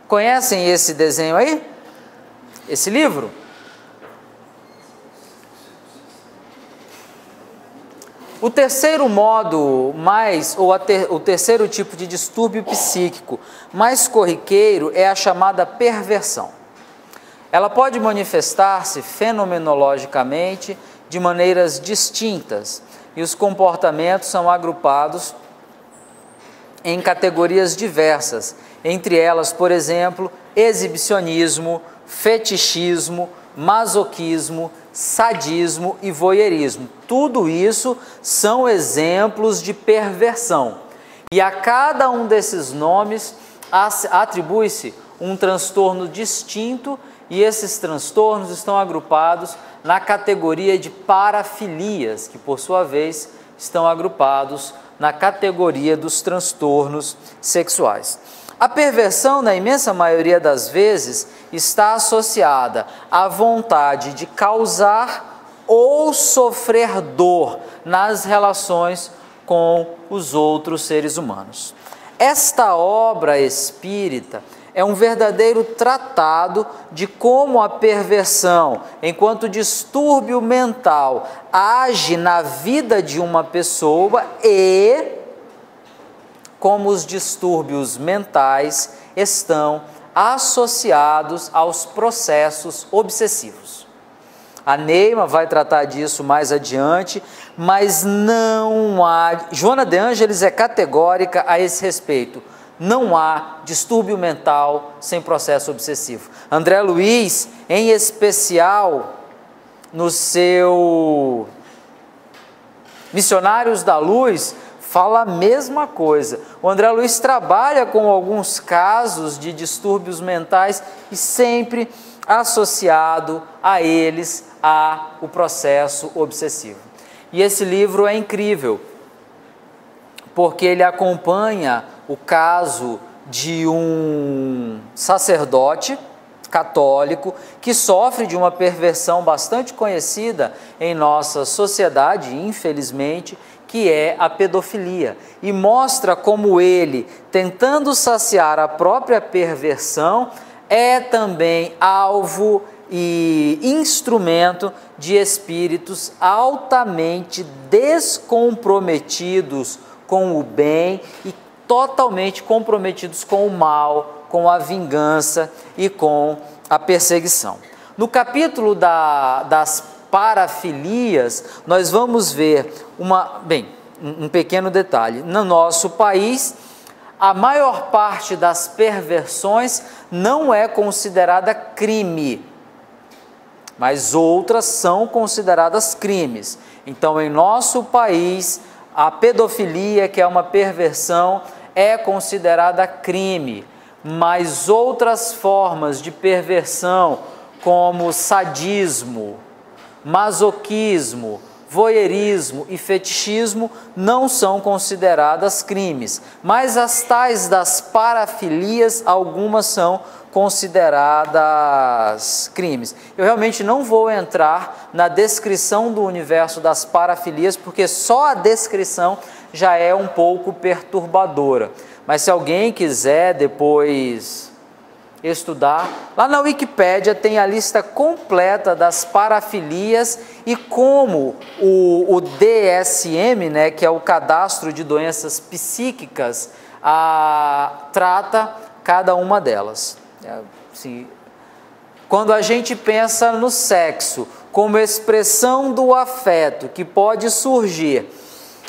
Conhecem esse desenho aí? Esse livro? O terceiro modo o terceiro tipo de distúrbio psíquico mais corriqueiro é a chamada perversão. Ela pode manifestar-se fenomenologicamente de maneiras distintas e os comportamentos são agrupados em categorias diversas, entre elas, por exemplo, exibicionismo, fetichismo, masoquismo, sadismo e voyeurismo. Tudo isso são exemplos de perversão. E a cada um desses nomes atribui-se um transtorno distinto, e esses transtornos estão agrupados na categoria de parafilias, que por sua vez estão agrupados na categoria dos transtornos sexuais. A perversão, na imensa maioria das vezes, está associada à vontade de causar ou sofrer dor nas relações com os outros seres humanos. Esta obra espírita é um verdadeiro tratado de como a perversão, enquanto distúrbio mental, age na vida de uma pessoa e como os distúrbios mentais estão associados aos processos obsessivos. A Neima vai tratar disso mais adiante, mas não há... Joana de Ângeles é categórica a esse respeito. Não há distúrbio mental sem processo obsessivo. André Luiz, em especial, no seu Missionários da Luz, fala a mesma coisa. O André Luiz trabalha com alguns casos de distúrbios mentais e sempre associado a eles o processo obsessivo. E esse livro é incrível, porque ele acompanha o caso de um sacerdote católico que sofre de uma perversão bastante conhecida em nossa sociedade, infelizmente, que é a pedofilia, e mostra como ele, tentando saciar a própria perversão, é também alvo e instrumento de espíritos altamente descomprometidos com o bem e totalmente comprometidos com o mal, com a vingança e com a perseguição. No capítulo das parafilias, nós vamos ver um pequeno detalhe. No nosso país, a maior parte das perversões não é considerada crime, mas outras são consideradas crimes. Então, em nosso país, a pedofilia, que é uma perversão, é considerada crime, mas outras formas de perversão, como sadismo, masoquismo, voyeurismo e fetichismo, não são consideradas crimes, mas as tais das parafilias, algumas são consideradas crimes. Eu realmente não vou entrar na descrição do universo das parafilias, porque só a descrição já é um pouco perturbadora. Mas se alguém quiser depois estudar, lá na Wikipédia tem a lista completa das parafilias e como o DSM, né, que é o Cadastro de Doenças Psíquicas, trata cada uma delas. Assim, quando a gente pensa no sexo como expressão do afeto que pode surgir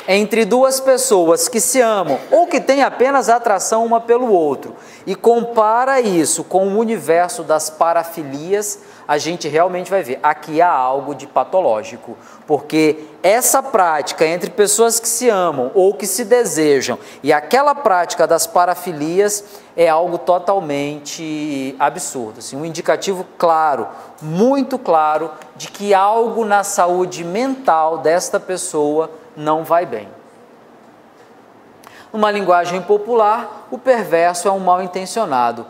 entre duas pessoas que se amam ou que têm apenas atração uma pelo outro e compara isso com o universo das parafilias, a gente realmente vai ver, aqui há algo de patológico, porque essa prática entre pessoas que se amam ou que se desejam e aquela prática das parafilias é algo totalmente absurdo, assim, um indicativo claro, muito claro, de que algo na saúde mental desta pessoa não vai bem. Numa linguagem popular, o perverso é um mal intencionado.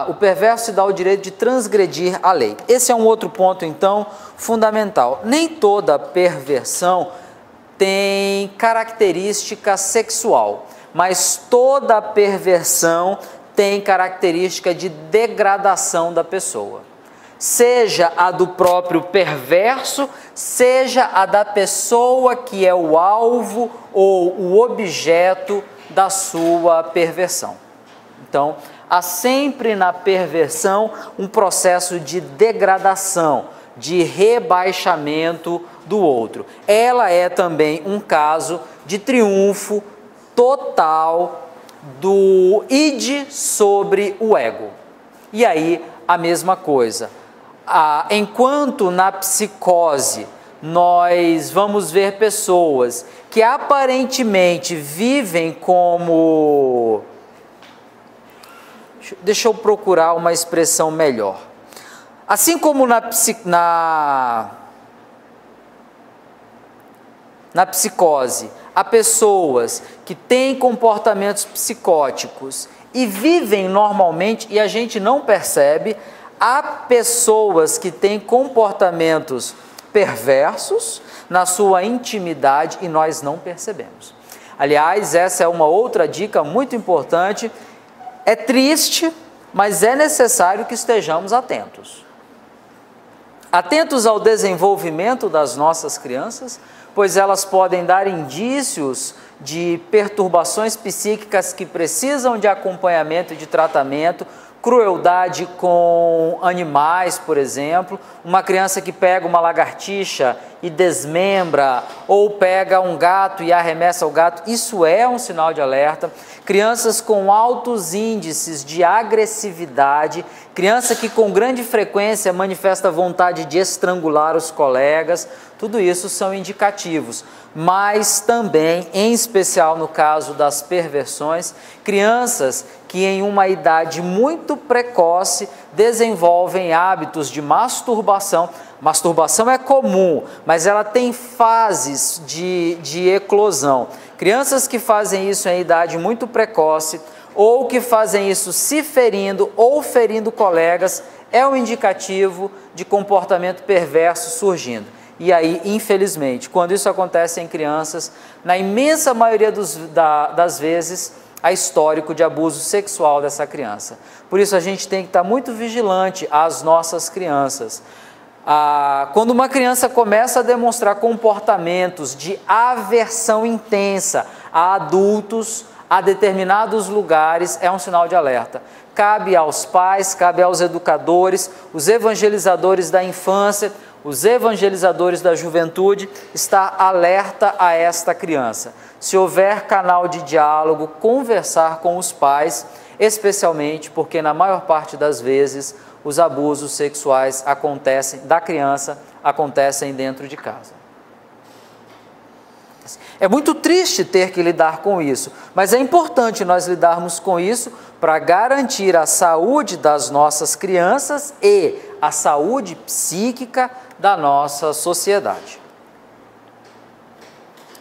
O perverso se dá o direito de transgredir a lei. Esse é um outro ponto, então, fundamental. Nem toda perversão tem característica sexual, mas toda perversão tem característica de degradação da pessoa. Seja a do próprio perverso, seja a da pessoa que é o alvo ou o objeto da sua perversão. Então, há sempre na perversão um processo de degradação, de rebaixamento do outro. Ela é também um caso de triunfo total do id sobre o ego. E aí, a mesma coisa. Enquanto na psicose nós vamos ver pessoas que aparentemente vivem como... Deixa eu procurar uma expressão melhor. Assim como na psicose a pessoas que têm comportamentos psicóticos e vivem normalmente e a gente não percebe, há pessoas que têm comportamentos perversos na sua intimidade e nós não percebemos. Aliás, essa é uma outra dica muito importante. É triste, mas é necessário que estejamos atentos. Atentos ao desenvolvimento das nossas crianças, pois elas podem dar indícios de perturbações psíquicas que precisam de acompanhamento e de tratamento, crueldade com animais, por exemplo, uma criança que pega uma lagartixa e desmembra, ou pega um gato e arremessa o gato, isso é um sinal de alerta. Crianças com altos índices de agressividade, criança que com grande frequência manifesta vontade de estrangular os colegas, tudo isso são indicativos. Mas também, em especial no caso das perversões, crianças que em uma idade muito precoce desenvolvem hábitos de masturbação. Masturbação é comum, mas ela tem fases de eclosão. Crianças que fazem isso em idade muito precoce, ou que fazem isso se ferindo ou ferindo colegas, é um indicativo de comportamento perverso surgindo. E aí, infelizmente, quando isso acontece em crianças, na imensa maioria das vezes, há histórico de abuso sexual dessa criança. Por isso, a gente tem que estar muito vigilante às nossas crianças. Quando uma criança começa a demonstrar comportamentos de aversão intensa a adultos, a determinados lugares, é um sinal de alerta. Cabe aos pais, cabe aos educadores, os evangelizadores da infância, os evangelizadores da juventude, estar alerta a esta criança. Se houver canal de diálogo, conversar com os pais, especialmente porque na maior parte das vezes os abusos sexuais da criança acontecem dentro de casa. É muito triste ter que lidar com isso, mas é importante nós lidarmos com isso para garantir a saúde das nossas crianças e a saúde psíquica da nossa sociedade.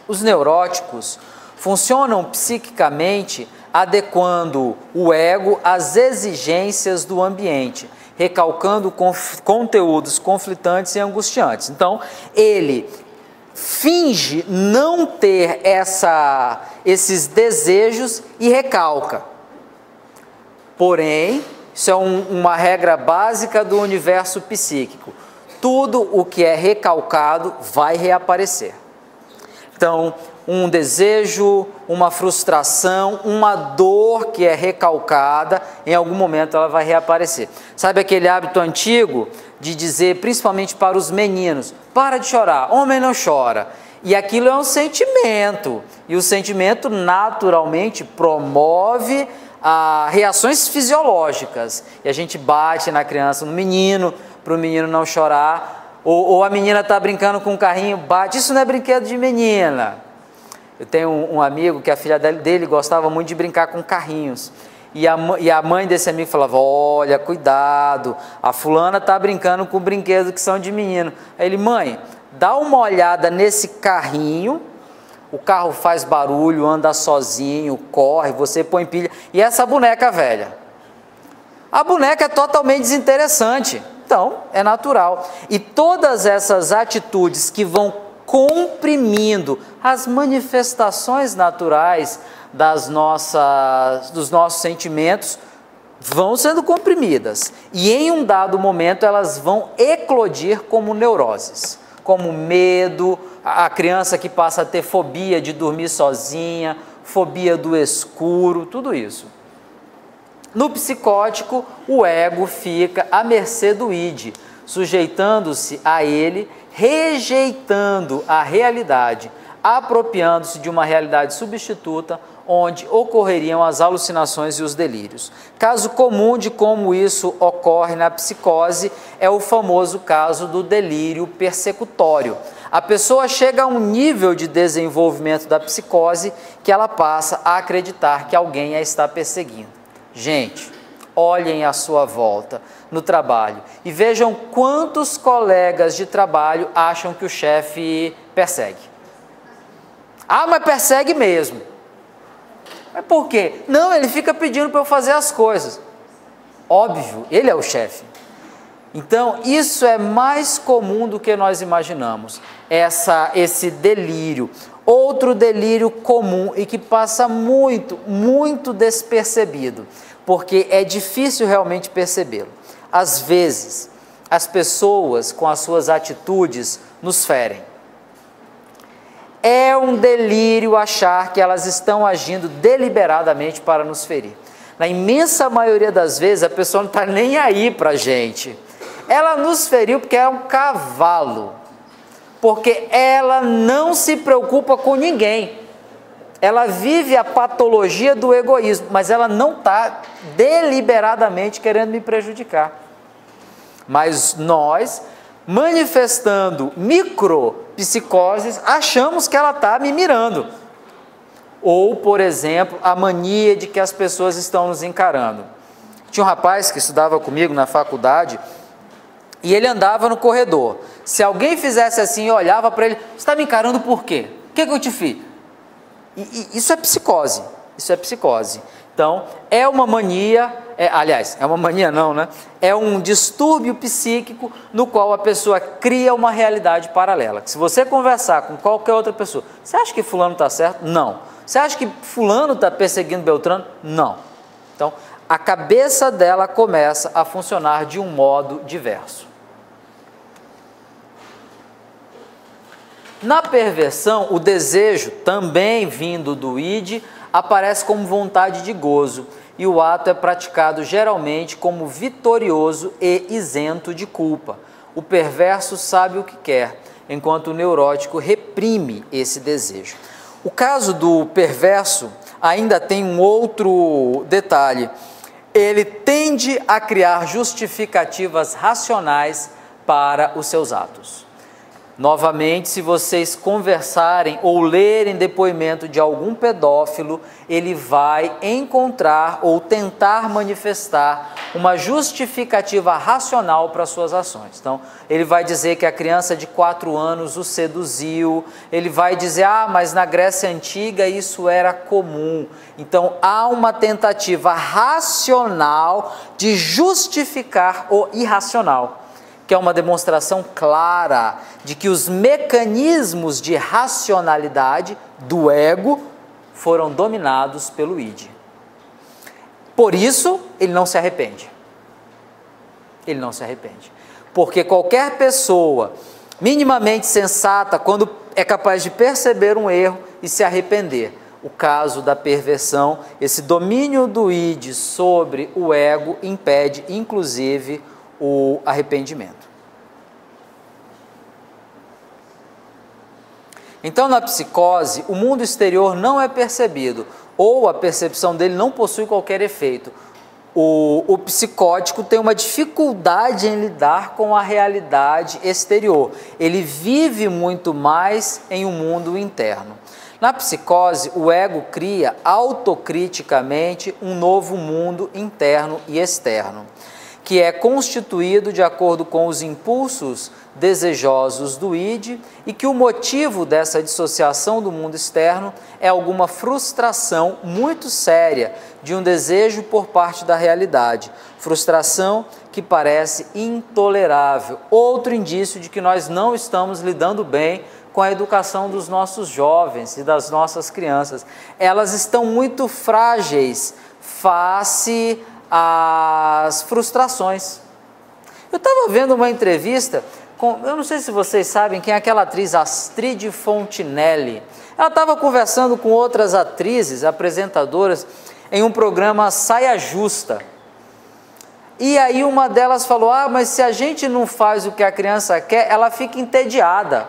Os neuróticos funcionam psiquicamente adequando o ego às exigências do ambiente, recalcando conteúdos conflitantes e angustiantes. Então, ele finge não ter esses desejos e recalca. Porém, isso é uma regra básica do universo psíquico. Tudo o que é recalcado vai reaparecer. Então, um desejo, uma frustração, uma dor que é recalcada, em algum momento ela vai reaparecer. Sabe aquele hábito antigo de dizer, principalmente para os meninos, para de chorar, homem não chora. E aquilo é um sentimento, e o sentimento naturalmente promove reações fisiológicas. E a gente bate na criança, no menino, para o menino não chorar, ou a menina está brincando com um carrinho, bate, isso não é brinquedo de menina. Eu tenho um amigo que a filha dele gostava muito de brincar com carrinhos. E a mãe desse amigo falava, olha, cuidado, a fulana está brincando com brinquedos que são de menino. Aí ele, mãe, dá uma olhada nesse carrinho, o carro faz barulho, anda sozinho, corre, você põe pilha. E essa boneca velha? A boneca é totalmente desinteressante, então é natural. E todas essas atitudes que vão comprimindo as manifestações naturais dos nossos sentimentos vão sendo comprimidas e em um dado momento elas vão eclodir como neuroses, como medo, a criança que passa a ter fobia de dormir sozinha, fobia do escuro, tudo isso. No psicótico, o ego fica à mercê do id, sujeitando-se a ele, rejeitando a realidade, apropriando-se de uma realidade substituta, onde ocorreriam as alucinações e os delírios. Caso comum de como isso ocorre na psicose é o famoso caso do delírio persecutório. A pessoa chega a um nível de desenvolvimento da psicose que ela passa a acreditar que alguém a está perseguindo. Gente, olhem à sua volta no trabalho e vejam quantos colegas de trabalho acham que o chefe persegue. Ah, mas persegue mesmo. Mas por quê? Não, ele fica pedindo para eu fazer as coisas. Óbvio, ele é o chefe. Então, isso é mais comum do que nós imaginamos, esse delírio. Outro delírio comum e que passa muito despercebido, porque é difícil realmente percebê-lo. Às vezes, as pessoas com as suas atitudes nos ferem. É um delírio achar que elas estão agindo deliberadamente para nos ferir. Na imensa maioria das vezes, a pessoa não está nem aí para a gente. Ela nos feriu porque é um cavalo, porque ela não se preocupa com ninguém. Ela vive a patologia do egoísmo, mas ela não está deliberadamente querendo me prejudicar. Mas nós, manifestando micropsicoses, achamos que ela está me mirando. Ou, por exemplo, a mania de que as pessoas estão nos encarando. Tinha um rapaz que estudava comigo na faculdade e ele andava no corredor. Se alguém fizesse assim e olhava para ele, você está me encarando por quê? O que eu te fiz? Isso é psicose, isso é psicose. Então, é uma mania, é uma mania não, né? É um distúrbio psíquico no qual a pessoa cria uma realidade paralela. Se você conversar com qualquer outra pessoa, você acha que fulano está certo? Não. Você acha que fulano está perseguindo Beltrano? Não. Então, a cabeça dela começa a funcionar de um modo diverso. Na perversão, o desejo, também vindo do id, aparece como vontade de gozo, e o ato é praticado geralmente como vitorioso e isento de culpa. O perverso sabe o que quer, enquanto o neurótico reprime esse desejo. O caso do perverso ainda tem um outro detalhe. Ele tende a criar justificativas racionais para os seus atos. Novamente, se vocês conversarem ou lerem depoimento de algum pedófilo, ele vai encontrar ou tentar manifestar uma justificativa racional para suas ações. Então, ele vai dizer que a criança de 4 anos o seduziu, ele vai dizer, mas na Grécia Antiga isso era comum. Então, há uma tentativa racional de justificar o irracional, que é uma demonstração clara de que os mecanismos de racionalidade do ego foram dominados pelo id. Por isso, ele não se arrepende. Ele não se arrepende. Porque qualquer pessoa minimamente sensata, quando é capaz de perceber um erro e se arrepender. O caso da perversão, esse domínio do id sobre o ego impede, inclusive, o arrependimento. Então, na psicose, o mundo exterior não é percebido, ou a percepção dele não possui qualquer efeito. O psicótico tem uma dificuldade em lidar com a realidade exterior. Ele vive muito mais em um mundo interno. Na psicose, o ego cria autocriticamente um novo mundo interno e externo, que é constituído de acordo com os impulsos desejosos do id, e que o motivo dessa dissociação do mundo externo é alguma frustração muito séria de um desejo por parte da realidade, frustração que parece intolerável. Outro indício de que nós não estamos lidando bem com a educação dos nossos jovens e das nossas crianças. Elas estão muito frágeis face às frustrações. Eu estava vendo uma entrevista eu não sei se vocês sabem quem é aquela atriz Astrid Fontinelli. Ela estava conversando com outras atrizes, apresentadoras, em um programa Saia Justa. E aí uma delas falou, mas se a gente não faz o que a criança quer, ela fica entediada.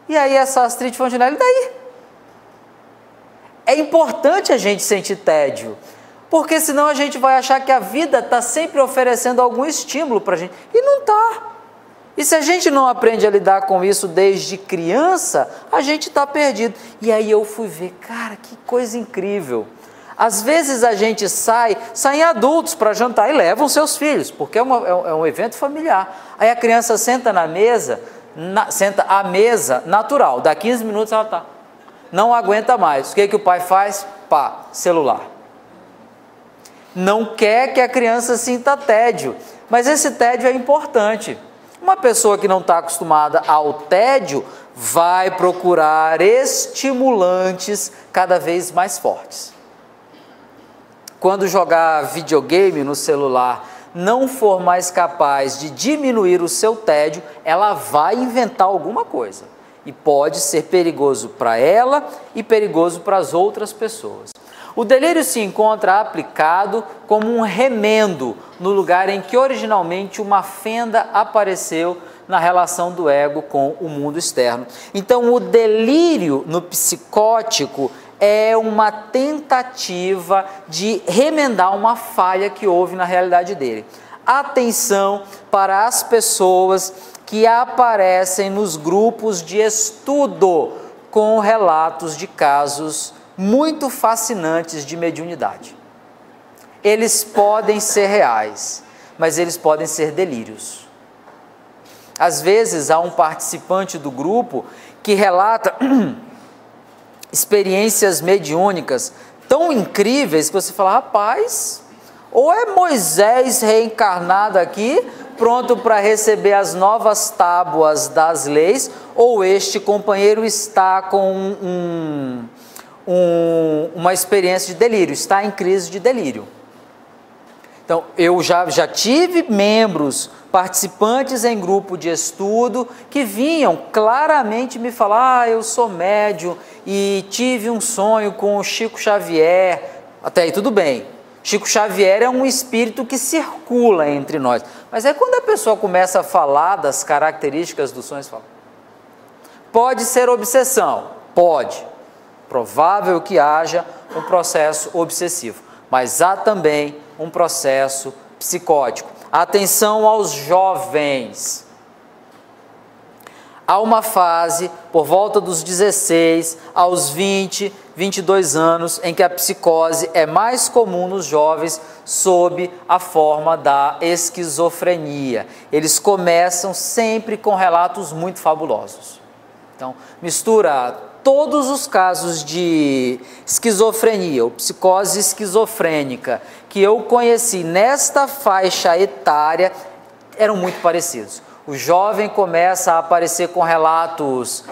E aí essa Astrid Fontinelli, daí? É importante a gente sentir tédio, porque senão a gente vai achar que a vida está sempre oferecendo algum estímulo para a gente. E não está. E se a gente não aprende a lidar com isso desde criança, a gente está perdido. E aí eu fui ver, cara, que coisa incrível. Às vezes a gente saem adultos para jantar e levam seus filhos, porque é um evento familiar. Aí a criança senta na mesa, senta à mesa natural, dá 15 minutos ela está. não aguenta mais. O que o pai faz? Pá, celular. Não quer que a criança sinta tédio, mas esse tédio é importante. Uma pessoa que não está acostumada ao tédio vai procurar estimulantes cada vez mais fortes. Quando jogar videogame no celular não for mais capaz de diminuir o seu tédio, ela vai inventar alguma coisa. E pode ser perigoso para ela e perigoso para as outras pessoas. O delírio se encontra aplicado como um remendo no lugar em que originalmente uma fenda apareceu na relação do ego com o mundo externo. Então, o delírio no psicótico é uma tentativa de remendar uma falha que houve na realidade dele. Atenção para as pessoas que aparecem nos grupos de estudo com relatos de casos muito fascinantes de mediunidade. Eles podem ser reais, mas eles podem ser delírios. Às vezes há um participante do grupo que relata experiências mediúnicas tão incríveis que você fala, rapaz, ou é Moisés reencarnado aqui, pronto para receber as novas tábuas das leis, ou este companheiro está com uma experiência de delírio, está em crise de delírio. Então, eu já tive membros, participantes em grupo de estudo, que vinham claramente me falar, eu sou médium e tive um sonho com o Chico Xavier. Até aí tudo bem, Chico Xavier é um espírito que circula entre nós. Mas aí quando a pessoa começa a falar das características dos sonhos, fala, pode ser obsessão? Pode. Provável que haja um processo obsessivo, mas há também um processo psicótico. Atenção aos jovens. Há uma fase, por volta dos 16 aos 20, 22 anos, em que a psicose é mais comum nos jovens sob a forma da esquizofrenia. Eles começam sempre com relatos muito fabulosos. Então, mistura todos os casos de esquizofrenia ou psicose esquizofrênica que eu conheci nesta faixa etária eram muito parecidos. O jovem começa a aparecer com relatos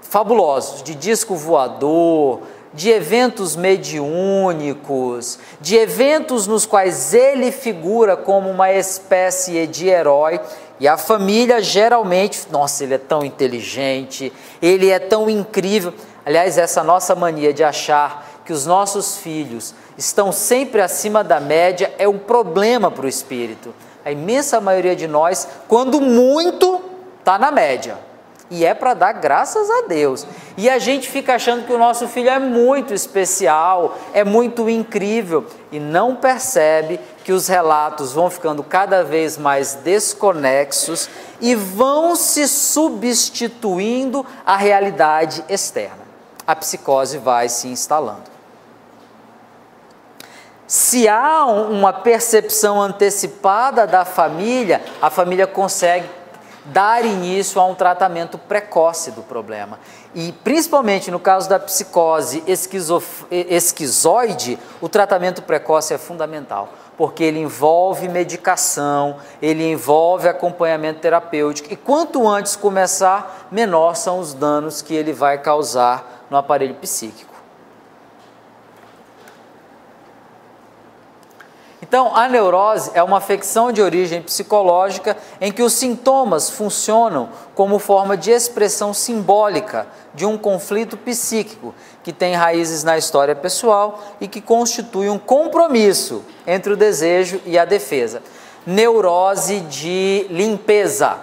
fabulosos de disco voador, de eventos mediúnicos, de eventos nos quais ele figura como uma espécie de herói. E a família geralmente, nossa, ele é tão inteligente, ele é tão incrível. Aliás, essa nossa mania de achar que os nossos filhos estão sempre acima da média é um problema para o espírito. A imensa maioria de nós, quando muito, está na média. E é para dar graças a Deus. E a gente fica achando que o nosso filho é muito especial, é muito incrível, e não percebe que os relatos vão ficando cada vez mais desconexos e vão se substituindo à realidade externa. A psicose vai se instalando. Se há uma percepção antecipada da família, a família consegue dar início a um tratamento precoce do problema. E principalmente no caso da psicose esquizoide, o tratamento precoce é fundamental, porque ele envolve medicação, ele envolve acompanhamento terapêutico, e quanto antes começar, menor são os danos que ele vai causar no aparelho psíquico. Então, a neurose é uma afecção de origem psicológica em que os sintomas funcionam como forma de expressão simbólica de um conflito psíquico que tem raízes na história pessoal e que constitui um compromisso entre o desejo e a defesa. Neurose de limpeza.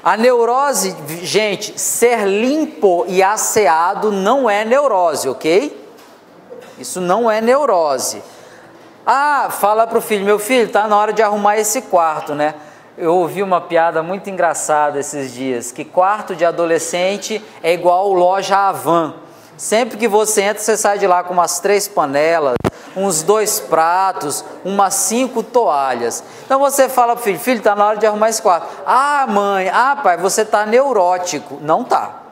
A neurose, gente, ser limpo e asseado não é neurose, ok? Isso não é neurose. Ah, fala para o filho, meu filho, está na hora de arrumar esse quarto, né? Eu ouvi uma piada muito engraçada esses dias, que quarto de adolescente é igual loja Havan. Sempre que você entra, você sai de lá com umas 3 panelas, uns 2 pratos, umas 5 toalhas. Então você fala para o filho, está na hora de arrumar esse quarto. Ah, mãe, pai, você está neurótico. Não está.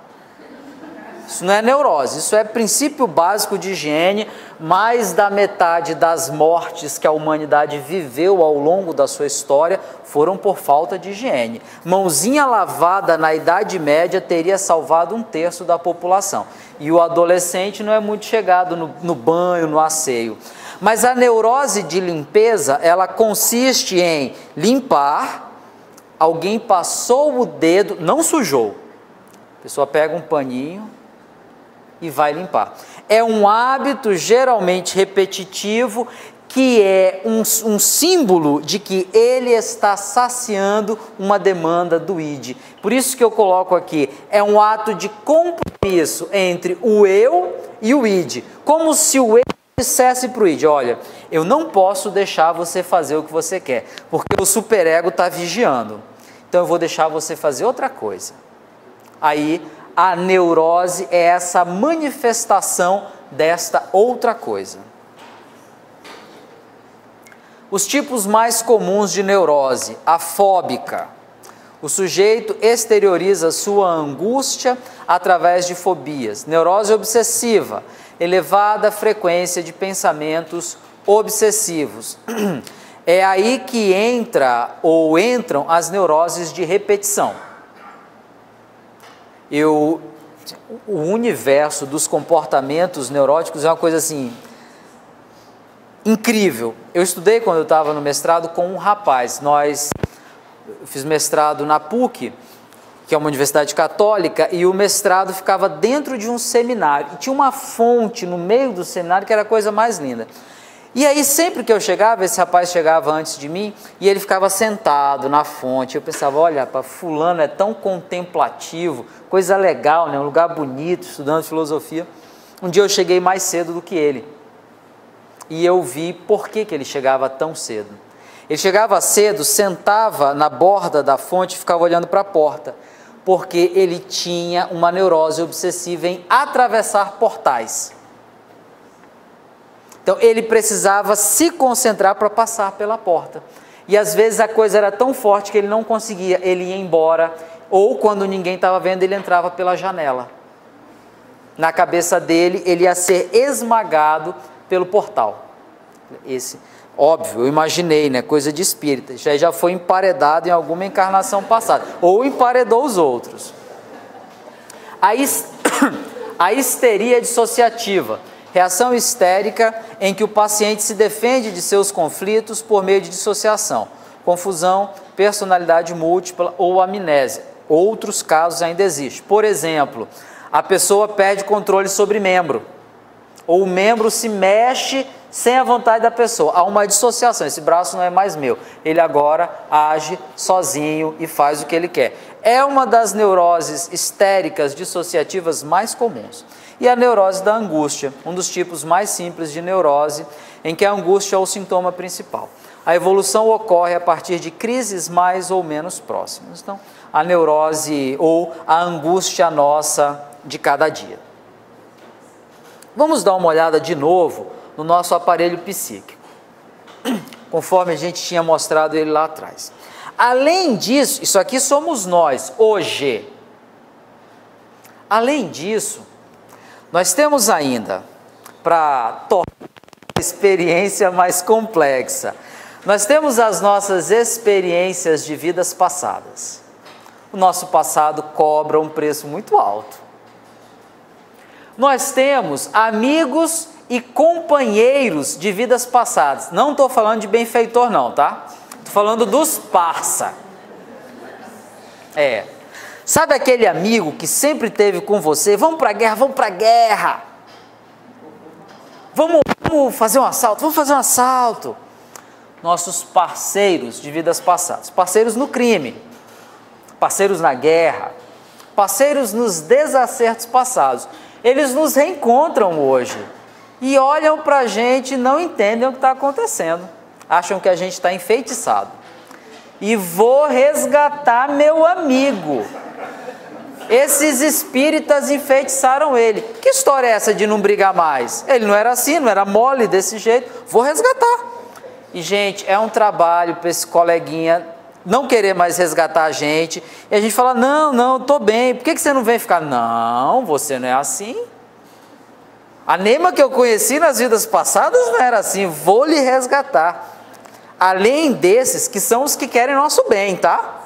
Isso não é neurose, isso é princípio básico de higiene. Mais da metade das mortes que a humanidade viveu ao longo da sua história foram por falta de higiene. Mãozinha lavada na Idade Média teria salvado 1/3 da população. E o adolescente não é muito chegado no banho, no asseio. Mas a neurose de limpeza, ela consiste em limpar, alguém passou o dedo, não sujou. A pessoa pega um paninho e vai limpar. É um hábito geralmente repetitivo, que é um símbolo de que ele está saciando uma demanda do id. Por isso que eu coloco aqui, é um ato de compromisso entre o eu e o id. Como se o eu dissesse para o id: olha, eu não posso deixar você fazer o que você quer, porque o superego está vigiando. Então eu vou deixar você fazer outra coisa. Aí a neurose é essa manifestação desta outra coisa. Os tipos mais comuns de neurose: a fóbica. O sujeito exterioriza sua angústia através de fobias. Neurose obsessiva, elevada frequência de pensamentos obsessivos. É aí que entram as neuroses de repetição. O universo dos comportamentos neuróticos é uma coisa assim incrível. Eu estudei, quando eu estava no mestrado, com um rapaz. Eu fiz mestrado na PUC, que é uma universidade católica, e o mestrado ficava dentro de um seminário. E tinha uma fonte no meio do seminário que era a coisa mais linda. E aí, sempre que eu chegava, esse rapaz chegava antes de mim, e ele ficava sentado na fonte. Eu pensava: olha, fulano é tão contemplativo, coisa legal, né? Um lugar bonito, estudando filosofia. Um dia eu cheguei mais cedo do que ele. E eu vi por que ele chegava tão cedo. Ele chegava cedo, sentava na borda da fonte e ficava olhando para a porta, porque ele tinha uma neurose obsessiva em atravessar portais. Então ele precisava se concentrar para passar pela porta. E às vezes a coisa era tão forte que ele não conseguia, ele ia embora, ou quando ninguém estava vendo, ele entrava pela janela. Na cabeça dele, ele ia ser esmagado pelo portal. Óbvio, eu imaginei, né? Coisa de espírita. Já foi emparedado em alguma encarnação passada, ou emparedou os outros. A histeria dissociativa, reação histérica em que o paciente se defende de seus conflitos por meio de dissociação, confusão, personalidade múltipla ou amnésia. Outros casos ainda existem. Por exemplo, a pessoa perde controle sobre membro, ou o membro se mexe sem a vontade da pessoa. Há uma dissociação, esse braço não é mais meu, ele agora age sozinho e faz o que ele quer. É uma das neuroses histéricas dissociativas mais comuns. E a neurose da angústia, um dos tipos mais simples de neurose, em que a angústia é o sintoma principal. A evolução ocorre a partir de crises mais ou menos próximas. Então, a neurose ou a angústia nossa de cada dia. Vamos dar uma olhada de novo no nosso aparelho psíquico, conforme a gente tinha mostrado ele lá atrás. Além disso, isso aqui somos nós, hoje. Além disso, nós temos ainda, para tornar a experiência mais complexa, nós temos as nossas experiências de vidas passadas. O nosso passado cobra um preço muito alto. Nós temos amigos e companheiros de vidas passadas. Não estou falando de benfeitor não, tá? Estou falando dos parça. Sabe aquele amigo que sempre esteve com você? Vamos para a guerra, vamos para a guerra. Vamos fazer um assalto, vamos fazer um assalto. Nossos parceiros de vidas passadas. Parceiros no crime, parceiros na guerra, parceiros nos desacertos passados. Eles nos reencontram hoje e olham para a gente e não entendem o que está acontecendo. Acham que a gente está enfeitiçado. E vou resgatar meu amigo. Esses espíritas enfeitiçaram ele. Que história é essa de não brigar mais? Ele não era assim, não era mole desse jeito. Vou resgatar. E, gente, é um trabalho para esse coleguinha não querer mais resgatar a gente, e a gente fala, não, estou bem, por que você não vem ficar? Não, você não é assim. A Neima que eu conheci nas vidas passadas não era assim, vou lhe resgatar. Além desses, que são os que querem nosso bem, tá?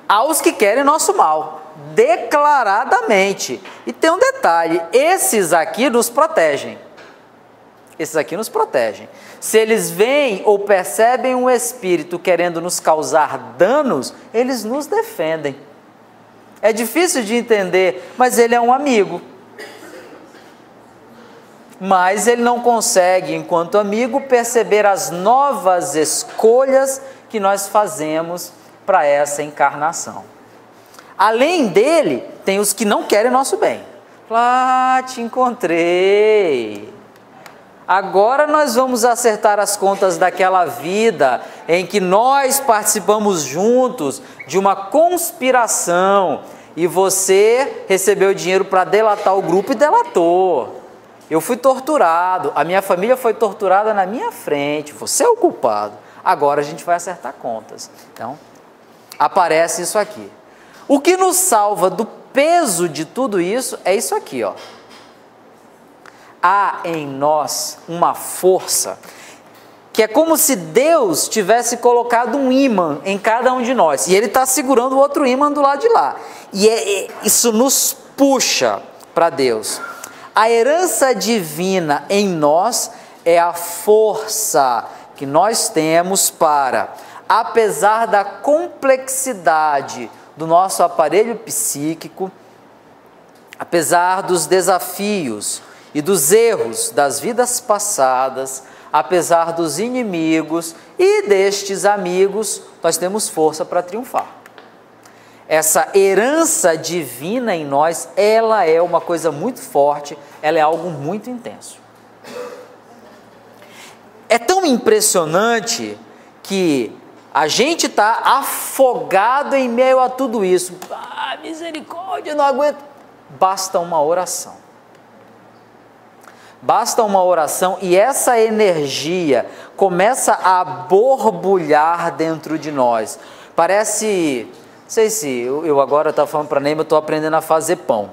Há os que querem nosso mal, declaradamente. E tem um detalhe, esses aqui nos protegem. Esses aqui nos protegem. Se eles veem ou percebem um espírito querendo nos causar danos, eles nos defendem. É difícil de entender, mas ele é um amigo. Mas ele não consegue, enquanto amigo, perceber as novas escolhas que nós fazemos para essa encarnação. Além dele, tem os que não querem nosso bem. Te encontrei. Agora nós vamos acertar as contas daquela vida em que nós participamos juntos de uma conspiração e você recebeu dinheiro para delatar o grupo e delatou. Eu fui torturado, a minha família foi torturada na minha frente, você é o culpado. Agora a gente vai acertar contas. Então, aparece isso aqui. O que nos salva do peso de tudo isso é isso aqui, ó. Há em nós uma força que é como se Deus tivesse colocado um ímã em cada um de nós. E Ele está segurando o outro ímã do lado de lá. E isso nos puxa para Deus. A herança divina em nós é a força que nós temos para, apesar da complexidade do nosso aparelho psíquico, apesar dos desafios e dos erros das vidas passadas, apesar dos inimigos e destes amigos, nós temos força para triunfar. Essa herança divina em nós, ela é uma coisa muito forte, ela é algo muito intenso. É tão impressionante que a gente está afogado em meio a tudo isso. Misericórdia, não aguento. Basta uma oração. Basta uma oração e essa energia começa a borbulhar dentro de nós. Parece, não sei se eu agora estava falando para a Neima, eu estou aprendendo a fazer pão.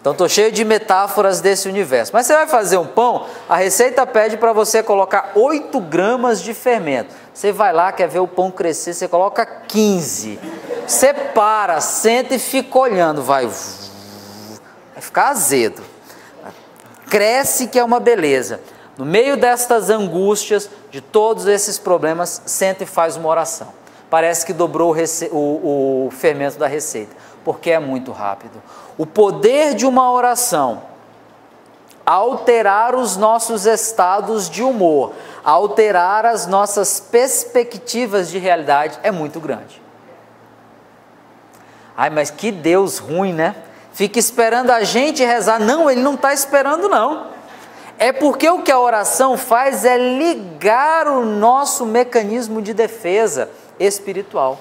Então estou cheio de metáforas desse universo. Mas você vai fazer um pão, a receita pede para você colocar 8 gramas de fermento. Você vai lá, quer ver o pão crescer, você coloca 15. Você para, senta e fica olhando, vai ficar azedo. Cresce que é uma beleza. No meio destas angústias, de todos esses problemas, senta e faz uma oração. Parece que dobrou o fermento da receita, porque é muito rápido. O poder de uma oração, alterar os nossos estados de humor, alterar as nossas perspectivas de realidade é muito grande. Mas que Deus ruim, né? Fica esperando a gente rezar. Não, Ele não está esperando não. É porque o que a oração faz é ligar o nosso mecanismo de defesa espiritual.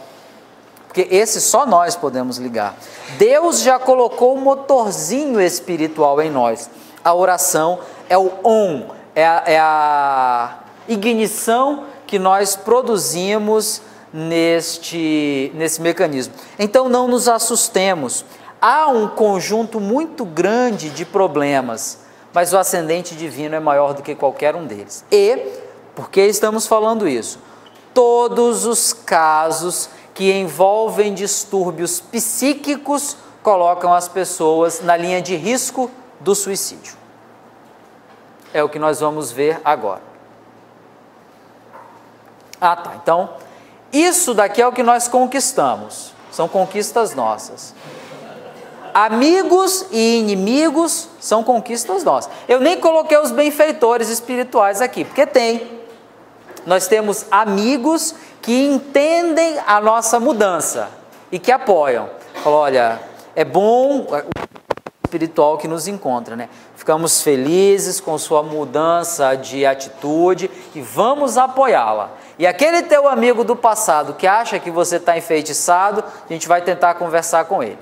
Porque esse só nós podemos ligar. Deus já colocou um motorzinho espiritual em nós. A oração é o on, é a ignição que nós produzimos nesse mecanismo. Então não nos assustemos. Há um conjunto muito grande de problemas, mas o ascendente divino é maior do que qualquer um deles. E, por que estamos falando isso? Todos os casos que envolvem distúrbios psíquicos colocam as pessoas na linha de risco do suicídio. É o que nós vamos ver agora. Então, isso daqui é o que nós conquistamos. São conquistas nossas. Amigos e inimigos são conquistas nossas. Eu nem coloquei os benfeitores espirituais aqui, porque tem. Nós temos amigos que entendem a nossa mudança e que apoiam. Falam, olha, é bom o espiritual que nos encontra, né? Ficamos felizes com sua mudança de atitude e vamos apoiá-la. E aquele teu amigo do passado que acha que você está enfeitiçado, a gente vai tentar conversar com ele.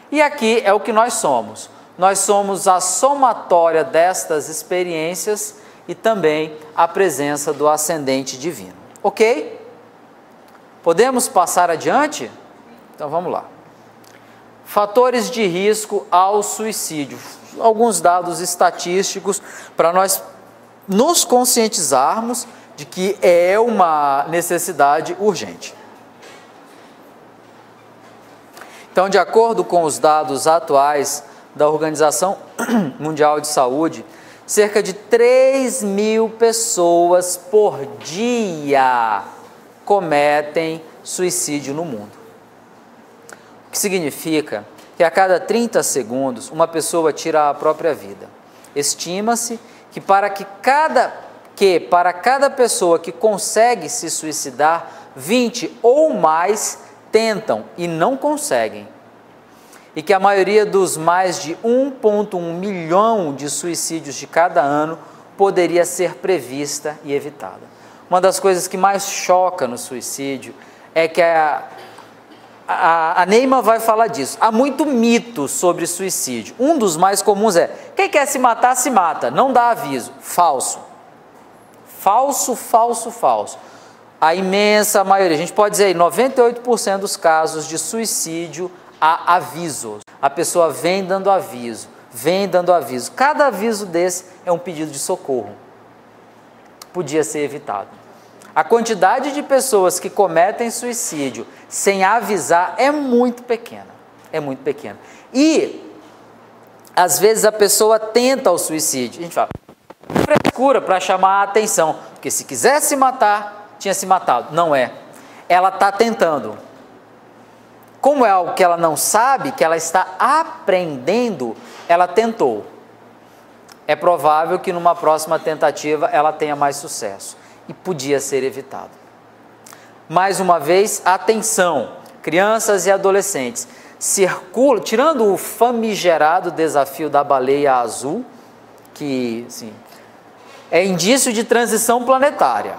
E aqui é o que nós somos. Nós somos a somatória destas experiências e também a presença do ascendente divino. Ok? Podemos passar adiante? Então vamos lá. Fatores de risco ao suicídio. Alguns dados estatísticos para nós nos conscientizarmos de que é uma necessidade urgente. Então, de acordo com os dados atuais da Organização Mundial de Saúde, cerca de 3.000 pessoas por dia cometem suicídio no mundo. O que significa que a cada 30 segundos uma pessoa tira a própria vida. Estima-se que para cada pessoa que consegue se suicidar, 20 ou mais tentam e não conseguem. E que a maioria dos mais de 1,1 milhão de suicídios de cada ano poderia ser prevista e evitada. Uma das coisas que mais choca no suicídio é que a Neima vai falar disso. Há muito mito sobre suicídio. Um dos mais comuns é: quem quer se matar, se mata, não dá aviso. Falso. Falso, falso, falso. A imensa maioria, a gente pode dizer aí, 98% dos casos de suicídio há avisos. A pessoa vem dando aviso, vem dando aviso. Cada aviso desse é um pedido de socorro. Podia ser evitado. A quantidade de pessoas que cometem suicídio sem avisar é muito pequena. É muito pequena. E, às vezes, a pessoa tenta o suicídio. A gente fala, frescura para chamar a atenção. Porque se quisesse se matar, tinha se matado. Não é. Ela está tentando. Como é algo que ela não sabe, que ela está aprendendo, ela tentou. É provável que numa próxima tentativa ela tenha mais sucesso. E podia ser evitado. Mais uma vez, atenção, crianças e adolescentes, circulam, tirando o famigerado desafio da baleia azul, que assim, é indício de transição planetária.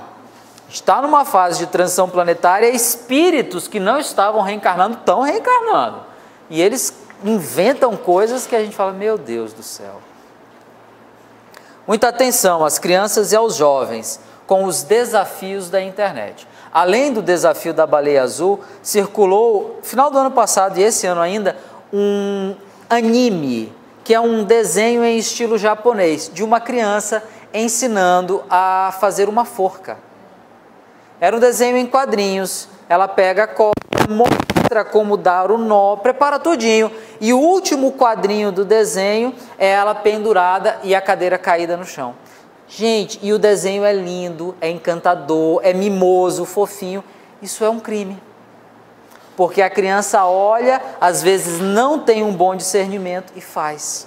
Está numa fase de transição planetária, espíritos que não estavam reencarnando, estão reencarnando. E eles inventam coisas que a gente fala, meu Deus do céu. Muita atenção às crianças e aos jovens com os desafios da internet. Além do desafio da baleia azul, circulou, final do ano passado e esse ano ainda, um anime, que é um desenho em estilo japonês, de uma criança ensinando a fazer uma forca. Era um desenho em quadrinhos, ela pega a corda, mostra como dar o nó, prepara tudinho, e o último quadrinho do desenho é ela pendurada e a cadeira caída no chão. Gente, e o desenho é lindo, é encantador, é mimoso, fofinho. Isso é um crime. Porque a criança olha, às vezes não tem um bom discernimento e faz.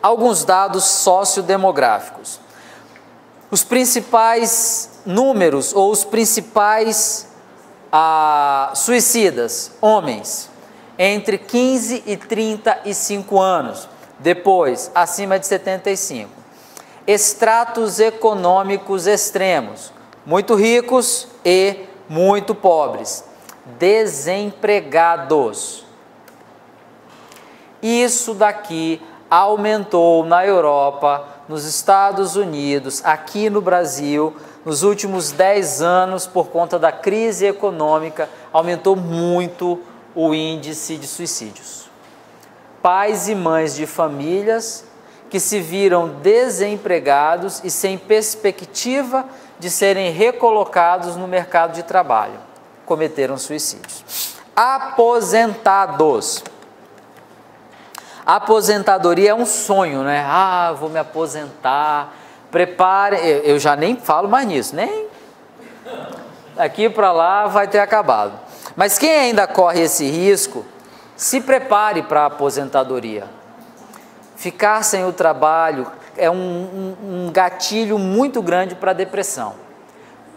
Alguns dados sociodemográficos. Os principais números ou os principais suicidas, homens, entre 15 e 35 anos, depois, acima de 75. Estratos econômicos extremos, muito ricos e muito pobres, desempregados. Isso daqui aumentou na Europa, nos Estados Unidos, aqui no Brasil, nos últimos 10 anos, por conta da crise econômica, aumentou muito o índice de suicídios. Pais e mães de famílias que se viram desempregados e sem perspectiva de serem recolocados no mercado de trabalho, cometeram suicídios. Aposentados. A aposentadoria é um sonho, né? Ah, vou me aposentar, prepare. Eu já nem falo mais nisso, nem daqui para lá vai ter acabado. Mas quem ainda corre esse risco, se prepare para a aposentadoria. Ficar sem o trabalho é um gatilho muito grande para a depressão.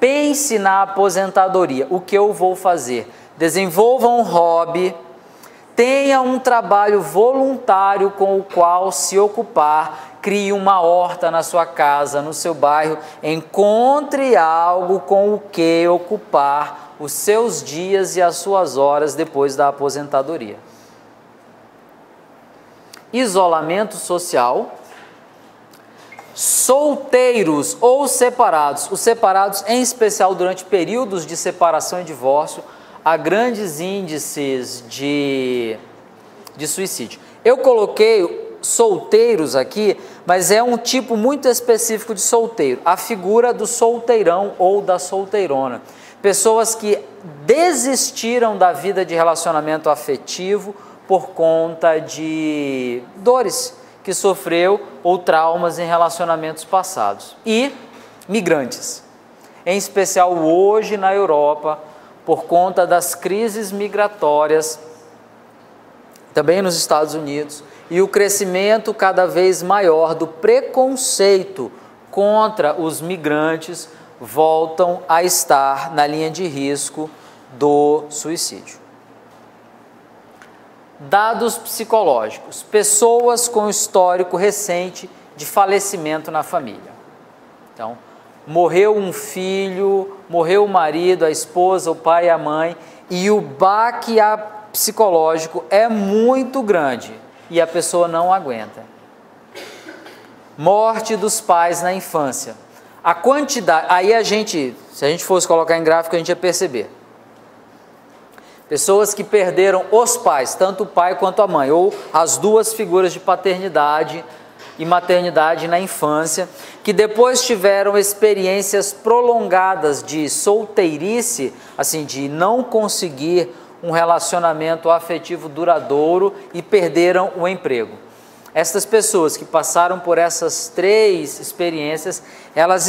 Pense na aposentadoria, o que eu vou fazer? Desenvolva um hobby, tenha um trabalho voluntário com o qual se ocupar, crie uma horta na sua casa, no seu bairro, encontre algo com o que ocupar os seus dias e as suas horas depois da aposentadoria. isolamento social, solteiros ou separados, os separados em especial durante períodos de separação e divórcio, há grandes índices de suicídio. Eu coloquei solteiros aqui, mas é um tipo muito específico de solteiro, a figura do solteirão ou da solteirona. Pessoas que desistiram da vida de relacionamento afetivo por conta de dores que sofreu ou traumas em relacionamentos passados. E migrantes, em especial hoje na Europa, por conta das crises migratórias, também nos Estados Unidos, e o crescimento cada vez maior do preconceito contra os migrantes, voltam a estar na linha de risco do suicídio. Dados psicológicos: pessoas com histórico recente de falecimento na família. Então, morreu um filho, morreu o marido, a esposa, o pai e a mãe, e o baque psicológico é muito grande e a pessoa não aguenta. Morte dos pais na infância. A quantidade, aí se a gente fosse colocar em gráfico, a gente ia perceber. Pessoas que perderam os pais, tanto o pai quanto a mãe, ou as duas figuras de paternidade e maternidade na infância, que depois tiveram experiências prolongadas de solteirice, assim, de não conseguir um relacionamento afetivo duradouro e perderam o emprego. Estas pessoas que passaram por essas três experiências, elas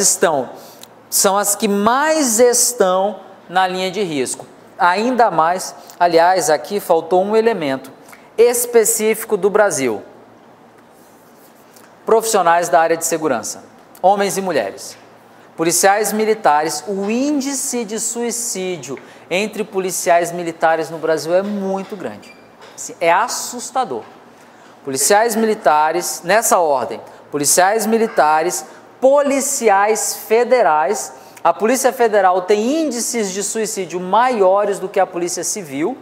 são as que mais estão na linha de risco. Ainda mais, aliás, aqui faltou um elemento específico do Brasil. Profissionais da área de segurança, homens e mulheres, policiais militares. O índice de suicídio entre policiais militares no Brasil é muito grande, assim, é assustador. Policiais militares, nessa ordem, policiais militares, policiais federais. A Polícia Federal tem índices de suicídio maiores do que a Polícia Civil.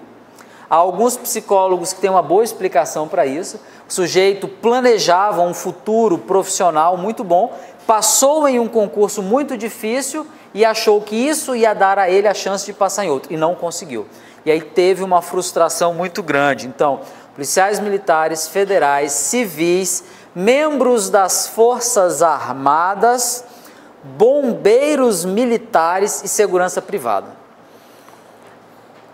Há alguns psicólogos que têm uma boa explicação para isso. O sujeito planejava um futuro profissional muito bom, passou em um concurso muito difícil e achou que isso ia dar a ele a chance de passar em outro, e não conseguiu. E aí teve uma frustração muito grande. Então, policiais militares, federais, civis, membros das Forças Armadas, bombeiros militares e segurança privada.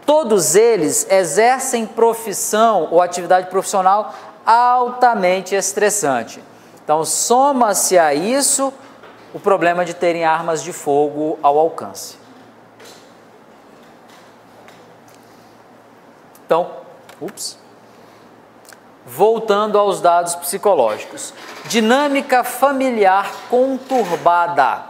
Todos eles exercem profissão ou atividade profissional altamente estressante. Então, soma-se a isso o problema de terem armas de fogo ao alcance. Então, voltando aos dados psicológicos. Dinâmica familiar conturbada.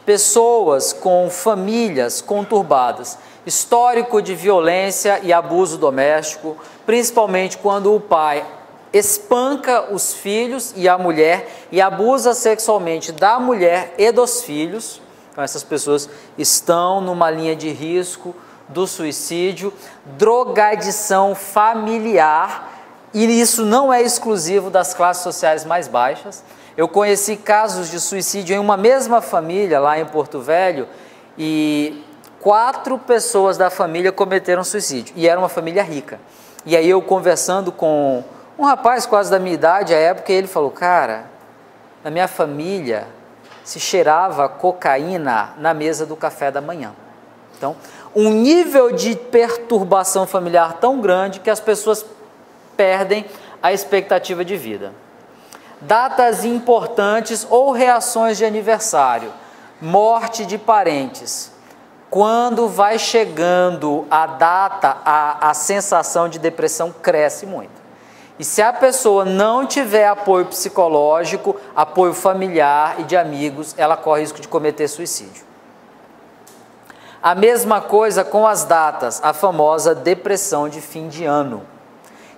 Pessoas com famílias conturbadas. Histórico de violência e abuso doméstico, principalmente quando o pai espanca os filhos e a mulher e abusa sexualmente da mulher e dos filhos. Então, essas pessoas estão numa linha de risco do suicídio. Drogadição familiar. E isso não é exclusivo das classes sociais mais baixas. Eu conheci casos de suicídio em uma mesma família, lá em Porto Velho, e 4 pessoas da família cometeram suicídio. E era uma família rica. E aí eu conversando com um rapaz quase da minha idade, à época, ele falou: cara, na minha família se cheirava cocaína na mesa do café da manhã. Então, um nível de perturbação familiar tão grande que as pessoas perdem a expectativa de vida. Datas importantes ou reações de aniversário, morte de parentes. Quando vai chegando a data, a sensação de depressão cresce muito. E se a pessoa não tiver apoio psicológico, apoio familiar e de amigos, ela corre risco de cometer suicídio. A mesma coisa com as datas, a famosa depressão de fim de ano.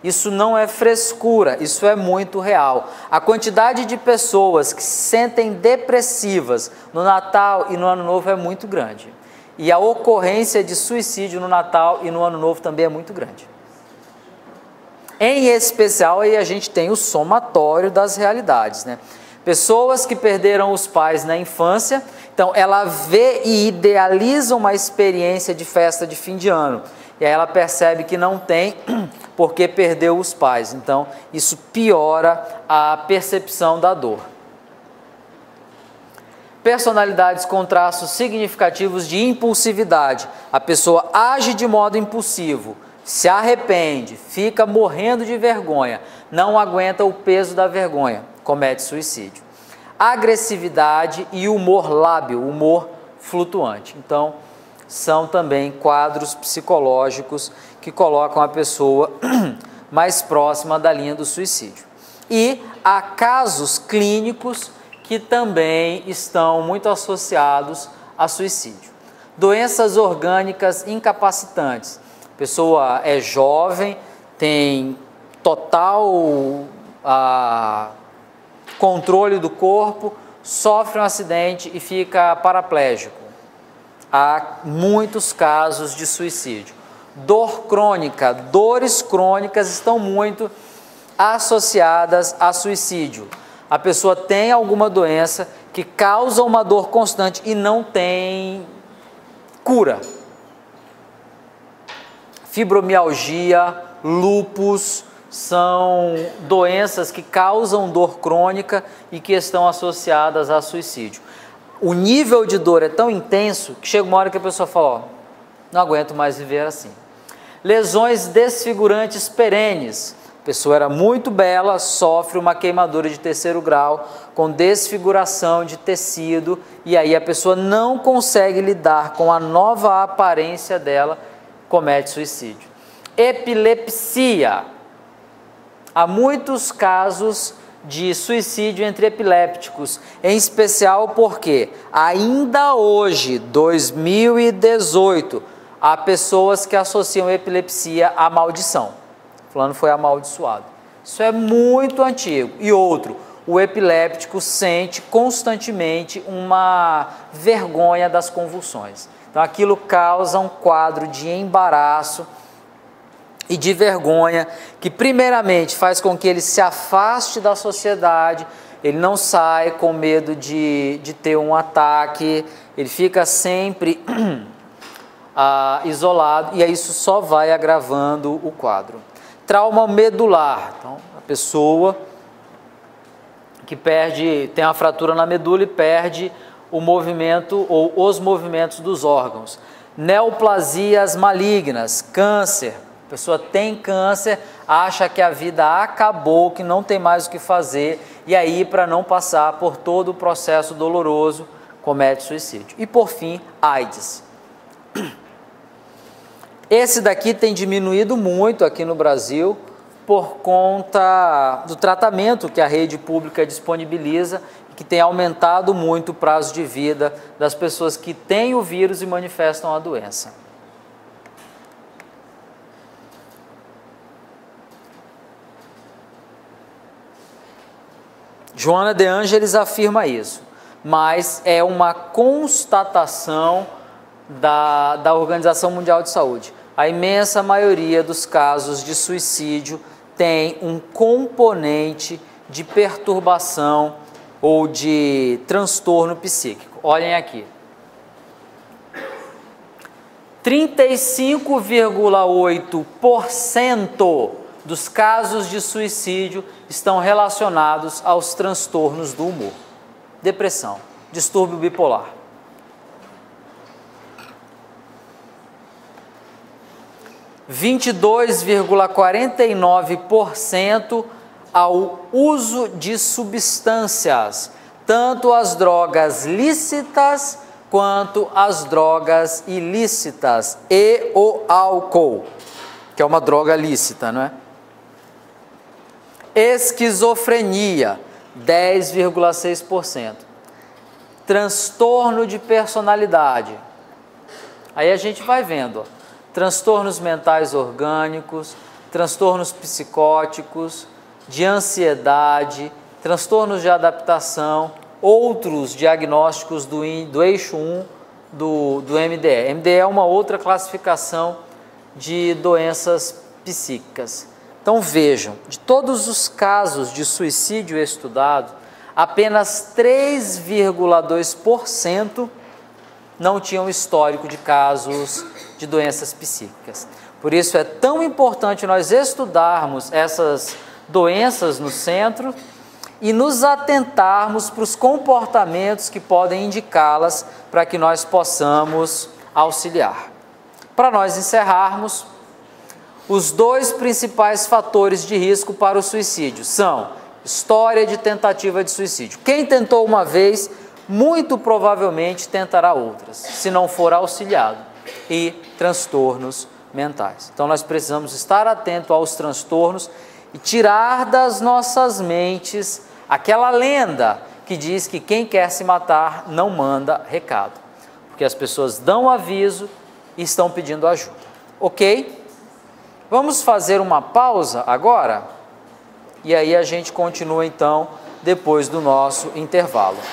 Isso não é frescura, isso é muito real. A quantidade de pessoas que se sentem depressivas no Natal e no Ano Novo é muito grande. E a ocorrência de suicídio no Natal e no Ano Novo também é muito grande. Em especial, aí a gente tem o somatório das realidades, né? Pessoas que perderam os pais na infância, então ela vê e idealiza uma experiência de festa de fim de ano. E aí ela percebe que não tem porque perdeu os pais. Então isso piora a percepção da dor. Personalidades com traços significativos de impulsividade. A pessoa age de modo impulsivo, se arrepende, fica morrendo de vergonha, não aguenta o peso da vergonha, comete suicídio. Agressividade e humor lábil, humor flutuante. Então, são também quadros psicológicos que colocam a pessoa mais próxima da linha do suicídio. E há casos clínicos que também estão muito associados a suicídio. Doenças orgânicas incapacitantes. A pessoa é jovem, tem total controle do corpo, sofre um acidente e fica paraplégico. Há muitos casos de suicídio. Dor crônica, dores crônicas estão muito associadas a suicídio. A pessoa tem alguma doença que causa uma dor constante e não tem cura. Fibromialgia, lúpus, são doenças que causam dor crônica e que estão associadas a suicídio. O nível de dor é tão intenso que chega uma hora que a pessoa fala, ó, não aguento mais viver assim. Lesões desfigurantes perenes. A pessoa era muito bela, sofre uma queimadura de 3º grau com desfiguração de tecido e aí a pessoa não consegue lidar com a nova aparência dela, comete suicídio. Epilepsia. Há muitos casos de suicídio entre epilépticos, em especial porque ainda hoje, 2018, há pessoas que associam epilepsia à maldição. Fulano foi amaldiçoado. Isso é muito antigo. E outro, o epiléptico sente constantemente uma vergonha das convulsões. Então aquilo causa um quadro de embaraço e de vergonha, que primeiramente faz com que ele se afaste da sociedade, ele não sai com medo de ter um ataque, ele fica sempre isolado e aí isso só vai agravando o quadro. Trauma medular, então a pessoa que tem uma fratura na medula e perde o movimento ou os movimentos dos órgãos. Neoplasias malignas, câncer. A pessoa tem câncer, acha que a vida acabou, que não tem mais o que fazer, e aí, para não passar por todo o processo doloroso, comete suicídio. E por fim, AIDS. Esse daqui tem diminuído muito aqui no Brasil por conta do tratamento que a rede pública disponibiliza, que tem aumentado muito o prazo de vida das pessoas que têm o vírus e manifestam a doença. Joana de Ângeles afirma isso, mas é uma constatação da Organização Mundial de Saúde. A imensa maioria dos casos de suicídio tem um componente de perturbação ou de transtorno psíquico. Olhem aqui. 35,8% dos casos de suicídio estão relacionados aos transtornos do humor. Depressão, distúrbio bipolar. – 22,49% ao uso de substâncias, tanto as drogas lícitas quanto as drogas ilícitas e o álcool, que é uma droga lícita, não é? Esquizofrenia, 10,6%. Transtorno de personalidade. Aí a gente vai vendo, ó, transtornos mentais orgânicos, transtornos psicóticos, de ansiedade, transtornos de adaptação, outros diagnósticos do eixo 1 do MDE. MDE é uma outra classificação de doenças psíquicas. Então vejam, de todos os casos de suicídio estudados, apenas 3,2% não tinham histórico de casos de doenças psíquicas. Por isso é tão importante nós estudarmos essas doenças no centro e nos atentarmos para os comportamentos que podem indicá-las para que nós possamos auxiliar. Para nós encerrarmos, os dois principais fatores de risco para o suicídio são história de tentativa de suicídio. Quem tentou uma vez, muito provavelmente tentará outras, se não for auxiliado, e transtornos mentais. Então nós precisamos estar atentos aos transtornos e tirar das nossas mentes aquela lenda que diz que quem quer se matar não manda recado, porque as pessoas dão aviso e estão pedindo ajuda. Ok? Vamos fazer uma pausa agora? E aí a gente continua então depois do nosso intervalo.